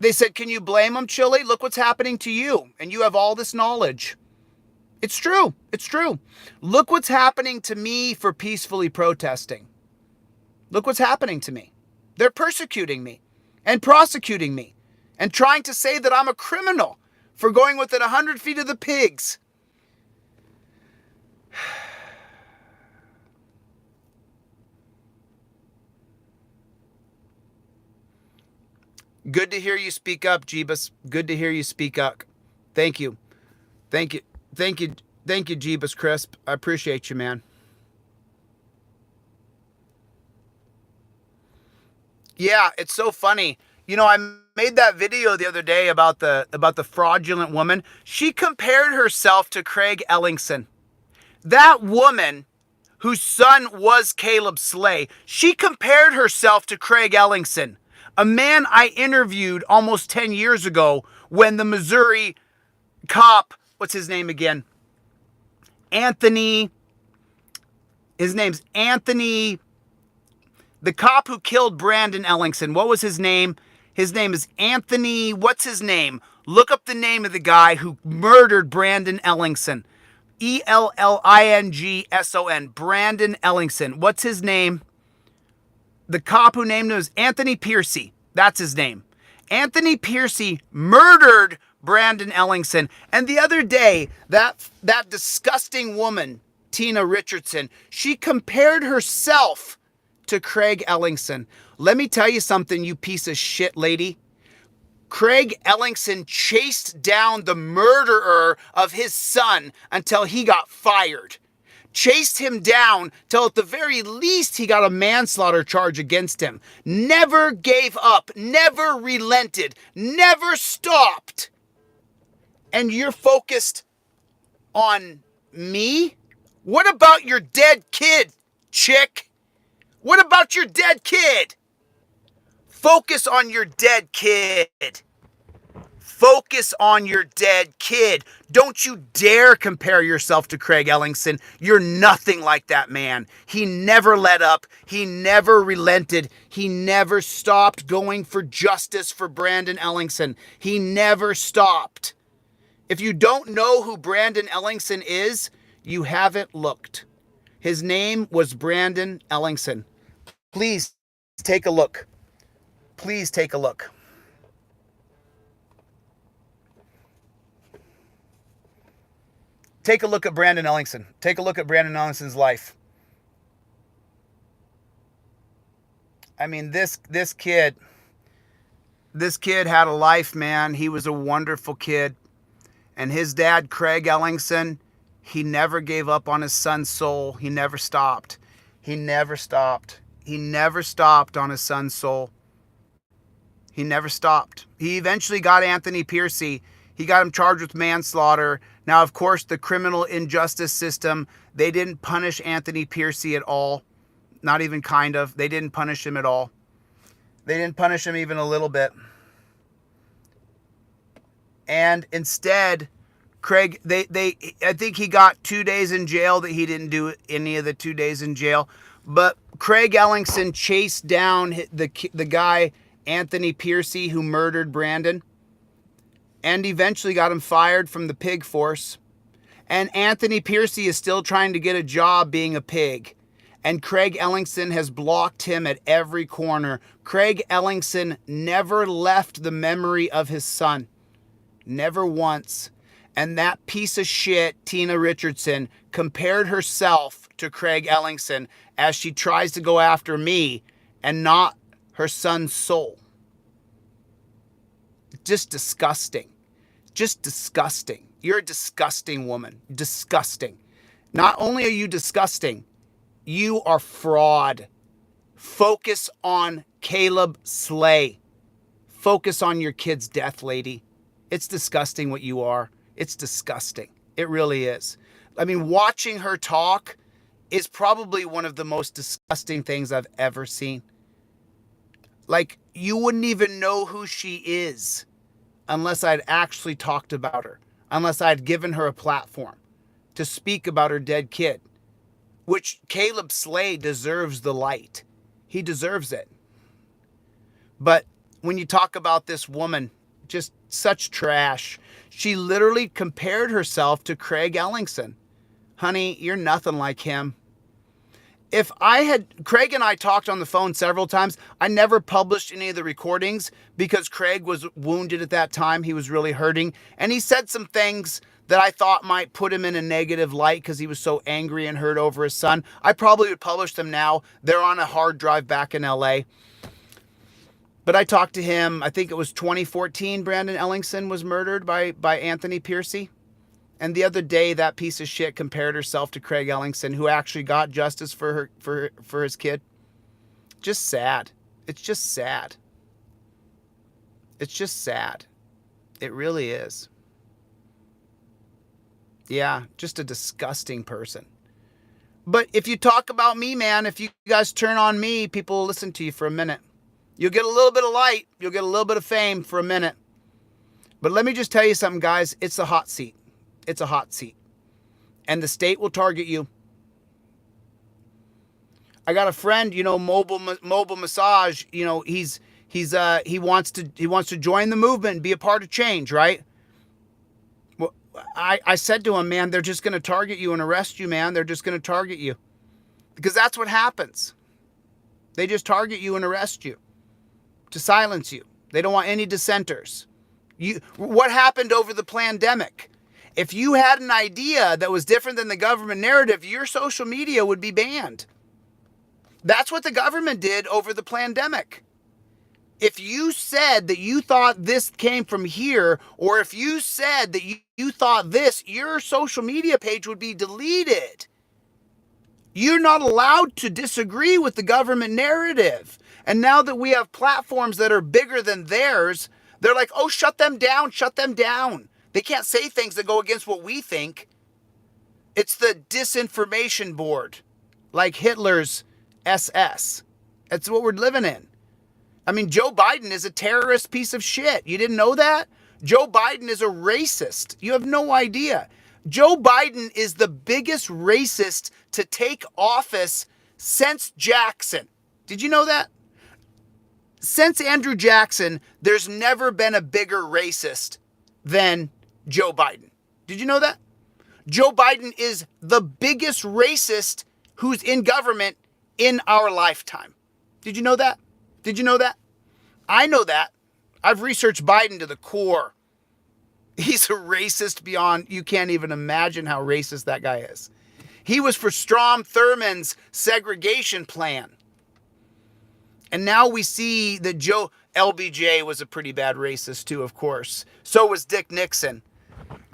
They said, can you blame them, Chille? Look what's happening to you. And you have all this knowledge. It's true. It's true. Look what's happening to me for peacefully protesting. Look what's happening to me. They're persecuting me and prosecuting me and trying to say that I'm a criminal for going within 100 feet of the pigs. Good to hear you speak up, Jeebus. Good to hear you speak up. Thank you. Thank you. Thank you. Thank you, Jeebus Crisp. I appreciate you, man. Yeah, it's so funny. You know, I made that video the other day about the fraudulent woman. She compared herself to Craig Ellingson. That woman whose son was Caleb Slay, she compared herself to Craig Ellingson, a man I interviewed almost 10 years ago when the Missouri cop, what's his name again? His name's Anthony. The cop who killed Brandon Ellingson, what was his name? His name is Anthony, what's his name? Look up the name of the guy who murdered Brandon Ellingson. Ellingson, Brandon Ellingson. What's his name? The cop who named him was Anthony Piercy. That's his name. Anthony Piercy murdered Brandon Ellingson. And the other day, that disgusting woman, Tina Richardson, she compared herself to Craig Ellingson. Let me tell you something, you piece of shit lady. Craig Ellingson chased down the murderer of his son until he got fired. Chased him down till at the very least he got a manslaughter charge against him. Never gave up, never relented, never stopped. And you're focused on me? What about your dead kid, chick? What about your dead kid? Focus on your dead kid. Focus on your dead kid. Don't you dare compare yourself to Craig Ellingson. You're nothing like that man. He never let up. He never relented. He never stopped going for justice for Brandon Ellingson. He never stopped. If you don't know who Brandon Ellingson is, you haven't looked. His name was Brandon Ellingson. Please take a look. Please take a look. Take a look at Brandon Ellingson. Take a look at Brandon Ellingson's life. I mean, this kid had a life, man. He was a wonderful kid. And his dad, Craig Ellingson, he never gave up on his son's soul. He never stopped. He never stopped. He never stopped on his son's soul. He never stopped. He eventually got Anthony Piercy. He got him charged with manslaughter. Now, of course, the criminal injustice system, they didn't punish Anthony Piercy at all. Not even kind of. They didn't punish him at all. They didn't punish him even a little bit. And instead, Craig, I think he got 2 days in jail that he didn't do any of the 2 days in jail. But Craig Ellingson chased down the guy, Anthony Piercy, who murdered Brandon, and eventually got him fired from the pig force. And Anthony Piercy is still trying to get a job being a pig. And Craig Ellingson has blocked him at every corner. Craig Ellingson never left the memory of his son. Never once. And that piece of shit, Tina Richardson, compared herself to Craig Ellingson as she tries to go after me and not her son's soul. Just disgusting. Just disgusting. You're a disgusting woman. Disgusting. Not only are you disgusting, you are fraud. Focus on Caleb Slay. Focus on your kid's death, lady. It's disgusting what you are. It's disgusting. It really is. I mean, watching her talk is probably one of the most disgusting things I've ever seen. Like, you wouldn't even know who she is unless I'd actually talked about her, unless I'd given her a platform to speak about her dead kid, which Caleb Slay deserves the light. He deserves it. But when you talk about this woman, just such trash. She literally compared herself to Craig Ellingson. Honey, you're nothing like him. Craig and I talked on the phone several times. I never published any of the recordings because Craig was wounded at that time. He was really hurting. And he said some things that I thought might put him in a negative light because he was so angry and hurt over his son. I probably would publish them now. They're on a hard drive back in LA. But I talked to him, I think it was 2014, Brandon Ellingson was murdered by Anthony Piercy. And the other day, that piece of shit compared herself to Craig Ellingson, who actually got justice for his kid. Just sad. It's just sad. It's just sad. It really is. Yeah, just a disgusting person. But if you talk about me, man, if you guys turn on me, people will listen to you for a minute. You'll get a little bit of light. You'll get a little bit of fame for a minute. But let me just tell you something, guys. It's a hot seat. It's a hot seat. And the state will target you. I got a friend, mobile massage, he wants to join the movement and be a part of change, right? Well, I said to him, man, they're just going to target you and arrest you, man. They're just going to target you. Because that's what happens. They just target you and arrest you to silence you. They don't want any dissenters. What happened over the pandemic? If you had an idea that was different than the government narrative, your social media would be banned. That's what the government did over the pandemic. If you said that you thought this came from here, or if you said that you thought this, your social media page would be deleted. You're not allowed to disagree with the government narrative. And now that we have platforms that are bigger than theirs, they're like, oh, shut them down, shut them down. They can't say things that go against what we think. It's the disinformation board, like Hitler's SS. That's what we're living in. I mean, Joe Biden is a terrorist piece of shit. You didn't know that? Joe Biden is a racist. You have no idea. Joe Biden is the biggest racist to take office since Jackson. Did you know that? Since Andrew Jackson, there's never been a bigger racist than Joe Biden. Did you know that? Joe Biden is the biggest racist who's in government in our lifetime. Did you know that? Did you know that? I know that. I've researched Biden to the core. He's a racist beyond, you can't even imagine how racist that guy is. He was for Strom Thurmond's segregation plan. And now we see that LBJ was a pretty bad racist too, of course. So was Dick Nixon.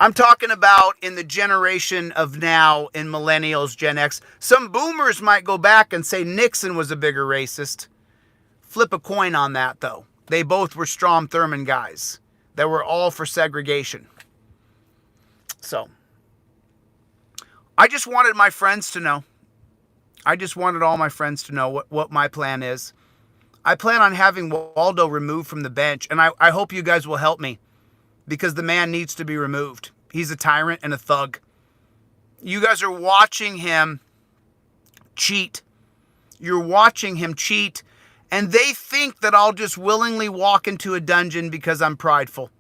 I'm talking about in the generation of now, in millennials, Gen X. Some boomers might go back and say Nixon was a bigger racist. Flip a coin on that, though. They both were Strom Thurmond guys that were all for segregation. So, I just wanted my friends to know. I just wanted all my friends to know what my plan is. I plan on having Waldo removed from the bench, and I hope you guys will help me, because the man needs to be removed. He's a tyrant and a thug. You guys are watching him cheat. You're watching him cheat, and they think that I'll just willingly walk into a dungeon because I'm prideful.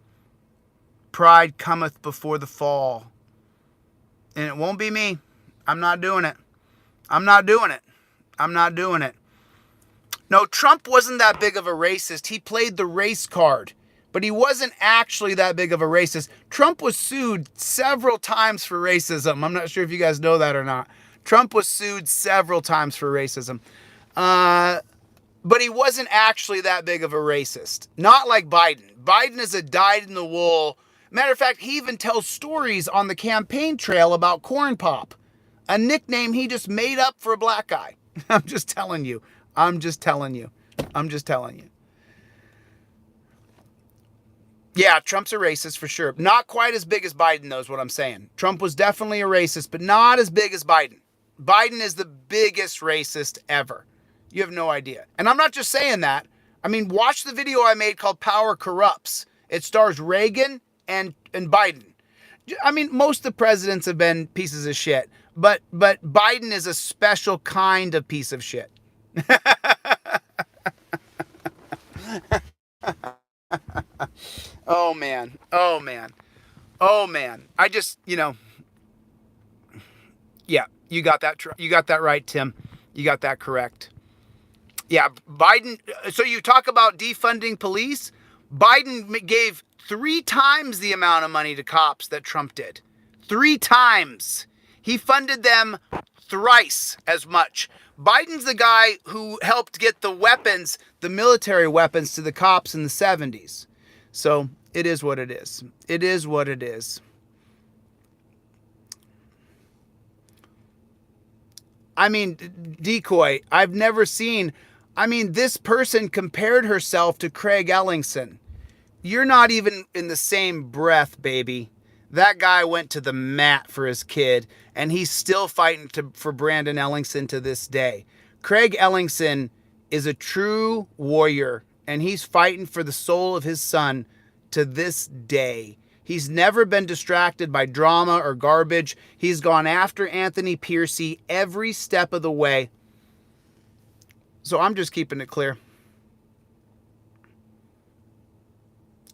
Pride cometh before the fall. And it won't be me. I'm not doing it. I'm not doing it. I'm not doing it. No, Trump wasn't that big of a racist. He played the race card. But he wasn't actually that big of a racist. Trump was sued several times for racism. I'm not sure if you guys know that or not. Trump was sued several times for racism. But he wasn't actually that big of a racist. Not like Biden. Biden is a dyed-in-the-wool. Matter of fact, he even tells stories on the campaign trail about corn pop. A nickname he just made up for a black guy. I'm just telling you. I'm just telling you. I'm just telling you. Yeah, Trump's a racist for sure. Not quite as big as Biden, though, is what I'm saying. Trump was definitely a racist, but not as big as Biden. Biden is the biggest racist ever. You have no idea. And I'm not just saying that. I mean, watch the video I made called Power Corrupts. It stars Reagan and Biden. I mean, most of the presidents have been pieces of shit, but Biden is a special kind of piece of shit. Oh man. Oh man. Oh man. I just, yeah, you got that right, Tim. You got that correct. Yeah, Biden. So you talk about defunding police. Biden gave 3 times the amount of money to cops that Trump did. 3 times. He funded them thrice as much. Biden's the guy who helped get the weapons, the military weapons, to the cops in the 70s. So it is what it is. It is what it is. I mean, Decoy, I've never seen... I mean, this person compared herself to Craig Ellingson. You're not even in the same breath, baby. That guy went to the mat for his kid, and he's still fighting for Brandon Ellingson to this day. Craig Ellingson is a true warrior, and he's fighting for the soul of his son to this day. He's never been distracted by drama or garbage. He's gone after Anthony Piercy every step of the way. So I'm just keeping it clear.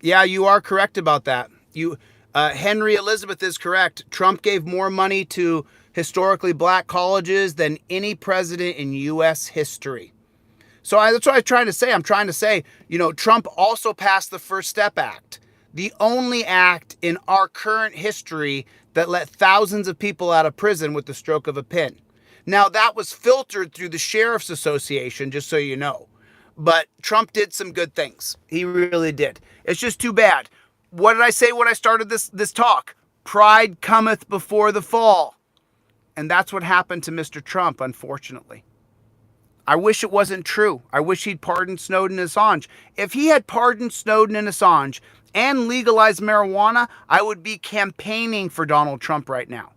Yeah, you are correct about that. Henry Elizabeth is correct. Trump gave more money to historically black colleges than any president in U.S. history. So that's what I'm trying to say. I'm trying to say, Trump also passed the First Step Act, the only act in our current history that let thousands of people out of prison with the stroke of a pen. Now, that was filtered through the Sheriff's Association, just so you know. But Trump did some good things. He really did. It's just too bad. What did I say when I started this talk? Pride cometh before the fall. And that's what happened to Mr. Trump, unfortunately. I wish it wasn't true. I wish he'd pardoned Snowden and Assange. If he had pardoned Snowden and Assange and legalized marijuana, I would be campaigning for Donald Trump right now.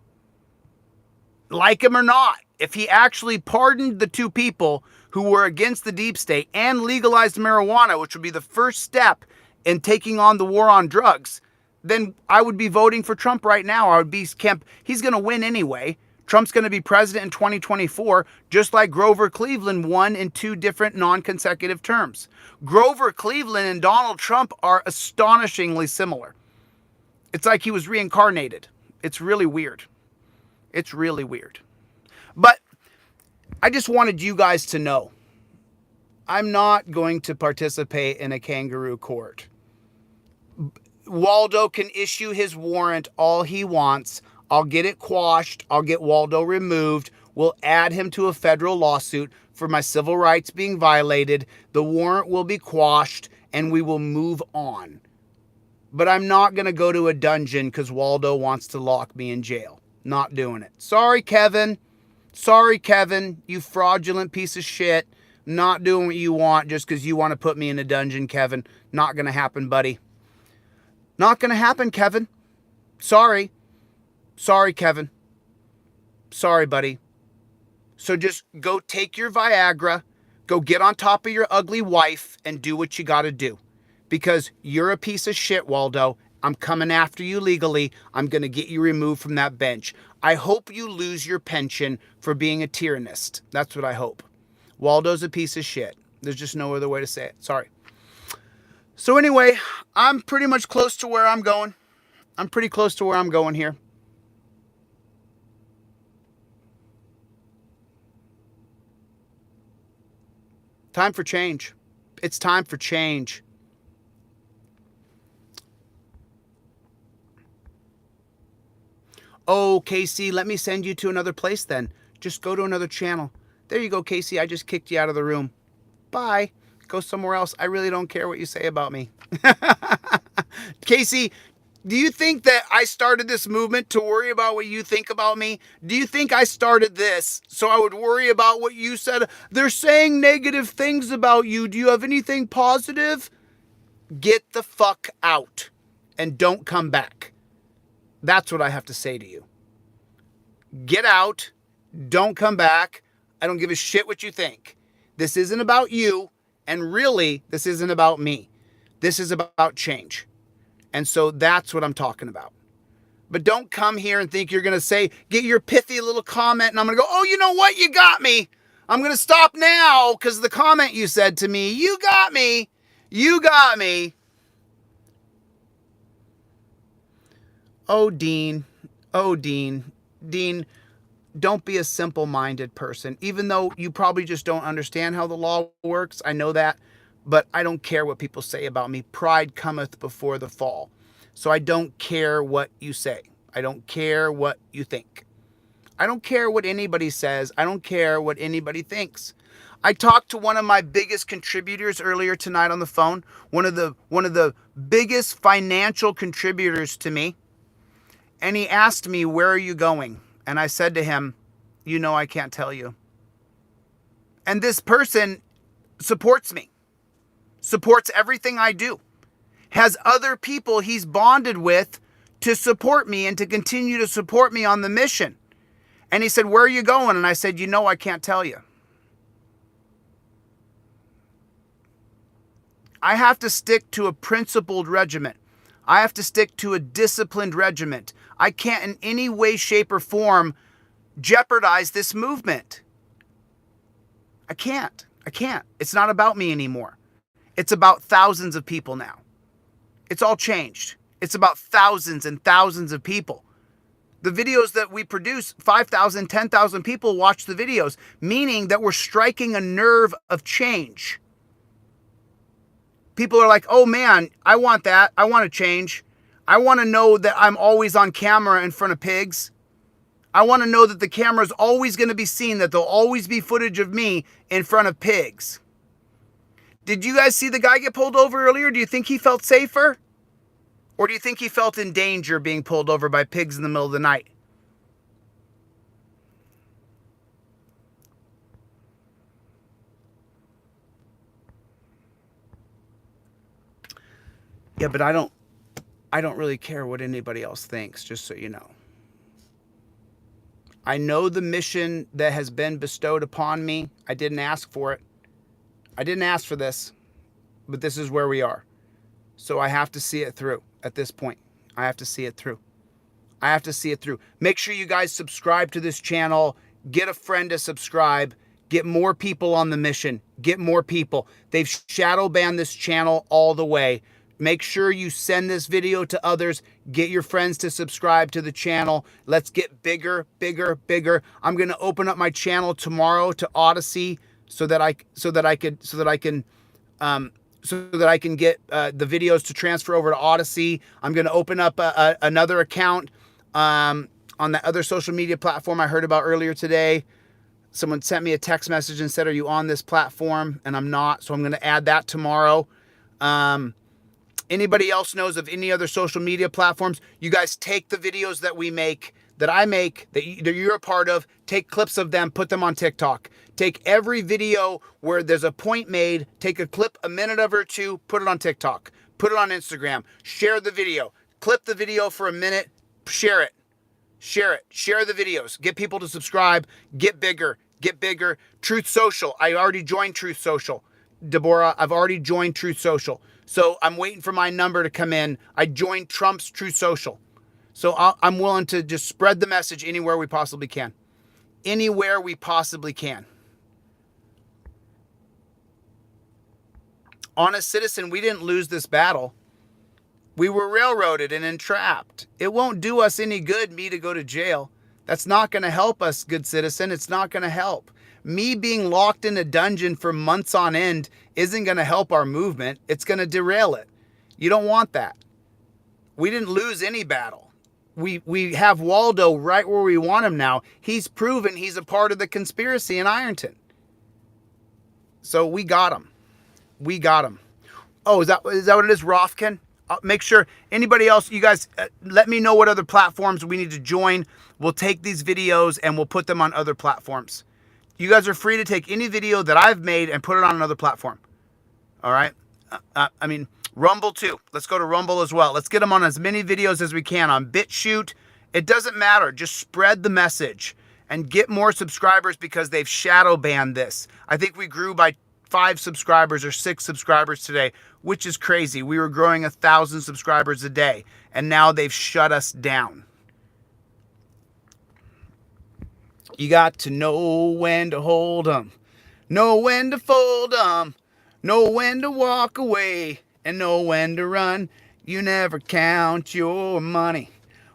Like him or not, if he actually pardoned the 2 people who were against the deep state and legalized marijuana, which would be the first step in taking on the war on drugs, then I would be voting for Trump right now. I would be he's going to win anyway. Trump's going to be president in 2024, just like Grover Cleveland won in 2 different non-consecutive terms. Grover Cleveland and Donald Trump are astonishingly similar. It's like he was reincarnated. It's really weird. It's really weird. But I just wanted you guys to know, I'm not going to participate in a kangaroo court. Waldo can issue his warrant all he wants. I'll get it quashed. I'll get Waldo removed. We'll add him to a federal lawsuit for my civil rights being violated. The warrant will be quashed and we will move on. But I'm not going to go to a dungeon because Waldo wants to lock me in jail. Not doing it. Sorry, Kevin. Sorry, Kevin, you fraudulent piece of shit. Not doing what you want just because you want to put me in a dungeon, Kevin. Not going to happen, buddy. Not going to happen, Kevin. Sorry. Sorry, Kevin. Sorry, buddy. So just go take your Viagra, go get on top of your ugly wife, and do what you got to do. Because you're a piece of shit, Waldo. I'm coming after you legally. I'm going to get you removed from that bench. I hope you lose your pension for being a tyrannist. That's what I hope. Waldo's a piece of shit. There's just no other way to say it. Sorry. So anyway, I'm pretty much close to where I'm going. I'm pretty close to where I'm going here. Time for change. It's time for change. Oh, Casey, let me send you to another place then. Just go to another channel. There you go, Casey. I just kicked you out of the room. Bye. Go somewhere else. I really don't care what you say about me. Casey, do you think that I started this movement to worry about what you think about me? Do you think I started this so I would worry about what you said? They're saying negative things about you. Do you have anything positive? Get the fuck out and don't come back. That's what I have to say to you. Get out. Don't come back. I don't give a shit what you think. This isn't about you. And really, this isn't about me. This is about change. And so that's what I'm talking about. But don't come here and think you're going to say, get your pithy little comment, and I'm going to go, oh, you know what? You got me. I'm going to stop now because the comment you said to me, you got me. You got me. Oh, Dean. Oh, Dean. Dean, don't be a simple-minded person. Even though you probably just don't understand how the law works. I know that. But I don't care what people say about me. Pride cometh before the fall. So I don't care what you say. I don't care what you think. I don't care what anybody says. I don't care what anybody thinks. I talked to one of my biggest contributors earlier tonight on the phone. One of the biggest financial contributors to me. And he asked me, where are you going? And I said to him, you know I can't tell you. And this person supports me. Supports everything I do. Has other people he's bonded with to support me and to continue to support me on the mission. And he said, where are you going? And I said, you know I can't tell you. I have to stick to a principled regiment. I have to stick to a disciplined regiment. I can't in any way, shape, or form jeopardize this movement. I can't. It's not about me anymore. It's about thousands of people now. It's all changed. It's about thousands and thousands of people. The videos that we produce, 5,000, 10,000 people watch the videos, meaning that we're striking a nerve of change. People are like, oh man, I want that. I want to change. I want to know that I'm always on camera in front of pigs. I want to know that the camera's always going to be seen, that there'll always be footage of me in front of pigs. Did you guys see the guy get pulled over earlier? Do you think he felt safer? Or do you think he felt in danger being pulled over by pigs in the middle of the night? Yeah, but I don't really care what anybody else thinks, just so you know. I know the mission that has been bestowed upon me. I didn't ask for it. I didn't ask for this, but this is where we are. So I have to see it through at this point. I have to see it through. I have to see it through. Make sure you guys subscribe to this channel. Get a friend to subscribe. Get more people on the mission. Get more people. They've shadow banned this channel all the way. Make sure you send this video to others. Get your friends to subscribe to the channel. Let's get bigger, bigger, bigger. I'm going to open up my channel tomorrow to Odyssey so that I can so that I can get the videos to transfer over to Odyssey. I'm going to open up another account on that other social media platform I heard about earlier today. Someone sent me a text message and said, are you on this platform? And I'm not, so I'm going to add that tomorrow. Anybody else knows of any other social media platforms? You guys take the videos that we make, that I make, that you're a part of, take clips of them, put them on TikTok. Take every video where there's a point made, take a clip, a minute of or two, put it on TikTok, put it on Instagram, share the video, clip the video for a minute, share it, share the videos, get people to subscribe, get bigger. Truth Social, I already joined Truth Social. Deborah, I've already joined Truth Social. So I'm waiting for my number to come in. I joined Trump's Truth Social. So I'm willing to just spread the message anywhere we possibly can. Anywhere we possibly can. Honest citizen, we didn't lose this battle. We were railroaded and entrapped. It won't do us any good, me to go to jail. That's not going to help us, good citizen. It's not going to help. Me being locked in a dungeon for months on end isn't going to help our movement. It's going to derail it. You don't want that. We didn't lose any battle. We have Waldo right where we want him now. He's proven he's a part of the conspiracy in Ironton. So we got him. We got him. Oh, is that what it is, Rothkin? Make sure anybody else, you guys, let me know what other platforms we need to join. We'll take these videos and we'll put them on other platforms. You guys are free to take any video that I've made and put it on another platform. All right. I mean, Rumble too. Let's go to Rumble as well. Let's get them on as many videos as we can on BitChute. It doesn't matter. Just spread the message and get more subscribers because they've shadow banned this. I think we grew by 5 subscribers or 6 subscribers today, which is crazy. We were growing 1,000 subscribers a day, and now they've shut us down. You got to know when to hold them, know when to fold them, know when to walk away, and know when to run. You never count your money.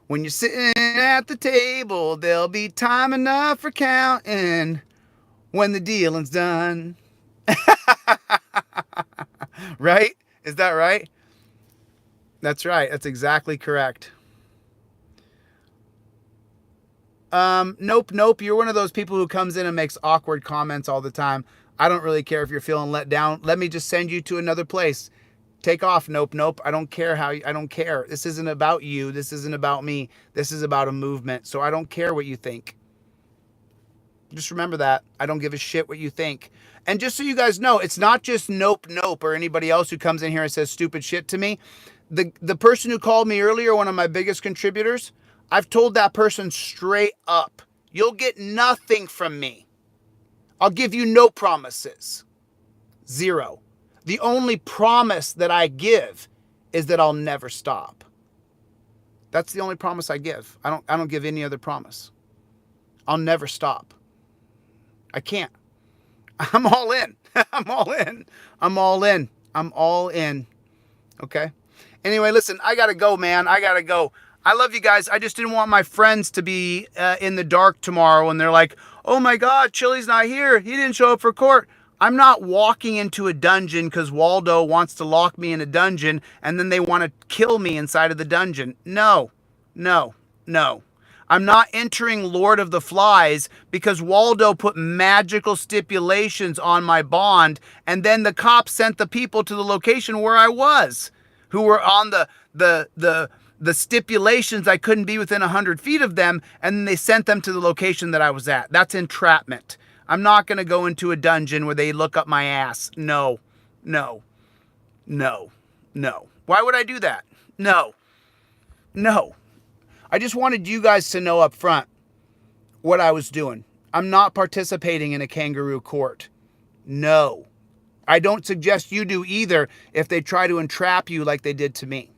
When you're sitting at the table, there'll be time enough for counting when the dealing's done. Right? Is that right? That's right. That's exactly correct. Nope. You're one of those people who comes in and makes awkward comments all the time. I don't really care if you're feeling let down. Let me just send you to another place. Take off. Nope. I don't care I don't care. This isn't about you. This isn't about me. This is about a movement. So I don't care what you think. Just remember that. I don't give a shit what you think. And just so you guys know, it's not just Nope or anybody else who comes in here and says stupid shit to me. The person who called me earlier, one of my biggest contributors, I've told that person straight up, you'll get nothing from me. I'll give you no promises. 0. The only promise that I give is that I'll never stop. That's the only promise I give. I don't give any other promise. I'll never stop. I can't. I'm all in. I'm all in. Okay? Anyway, listen, I got to go, man. I love you guys. I just didn't want my friends to be in the dark tomorrow and they're like, oh my God, Chille's not here. He didn't show up for court. I'm not walking into a dungeon because Waldo wants to lock me in a dungeon and then they want to kill me inside of the dungeon. No. I'm not entering Lord of the Flies because Waldo put magical stipulations on my bond and then the cops sent the people to the location where I was, who were on the stipulations. I couldn't be within 100 feet of them, and then they sent them to the location that I was at. That's entrapment. I'm not going to go into a dungeon where they look up my ass. No. Why would I do that? No. I just wanted you guys to know up front what I was doing. I'm not participating in a kangaroo court. No. I don't suggest you do either if they try to entrap you like they did to me.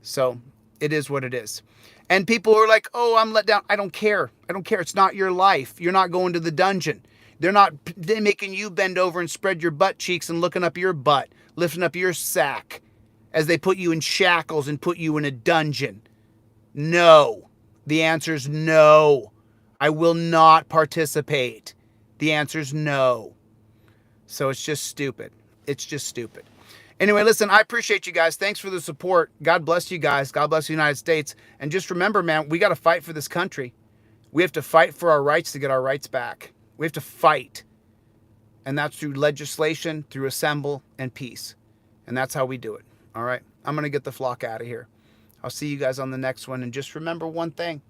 So it is what it is. And people are like, oh, I'm let down. I don't care. It's not your life. You're not going to the dungeon. They're making you bend over and spread your butt cheeks and looking up your butt, lifting up your sack as they put you in shackles and put you in a dungeon. No. The answer is no. I will not participate. The answer is no. So it's just stupid. Anyway, listen, I appreciate you guys. Thanks for the support. God bless you guys. God bless the United States. And just remember, man, we got to fight for this country. We have to fight for our rights to get our rights back. We have to fight. And that's through legislation, through assemble, and peace. And that's how we do it. All right? I'm going to get the flock out of here. I'll see you guys on the next one. And just remember one thing.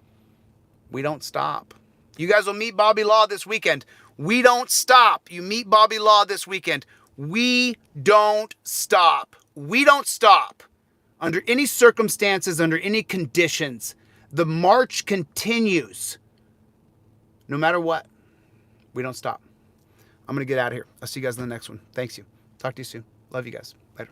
We don't stop. You guys will meet Bobby Law this weekend. We don't stop. You meet Bobby Law this weekend. We don't stop. We don't stop. Under any circumstances, under any conditions, the march continues. No matter what, we don't stop. I'm going to get out of here. I'll see you guys in the next one. Thanks you. Talk to you soon. Love you guys. Later.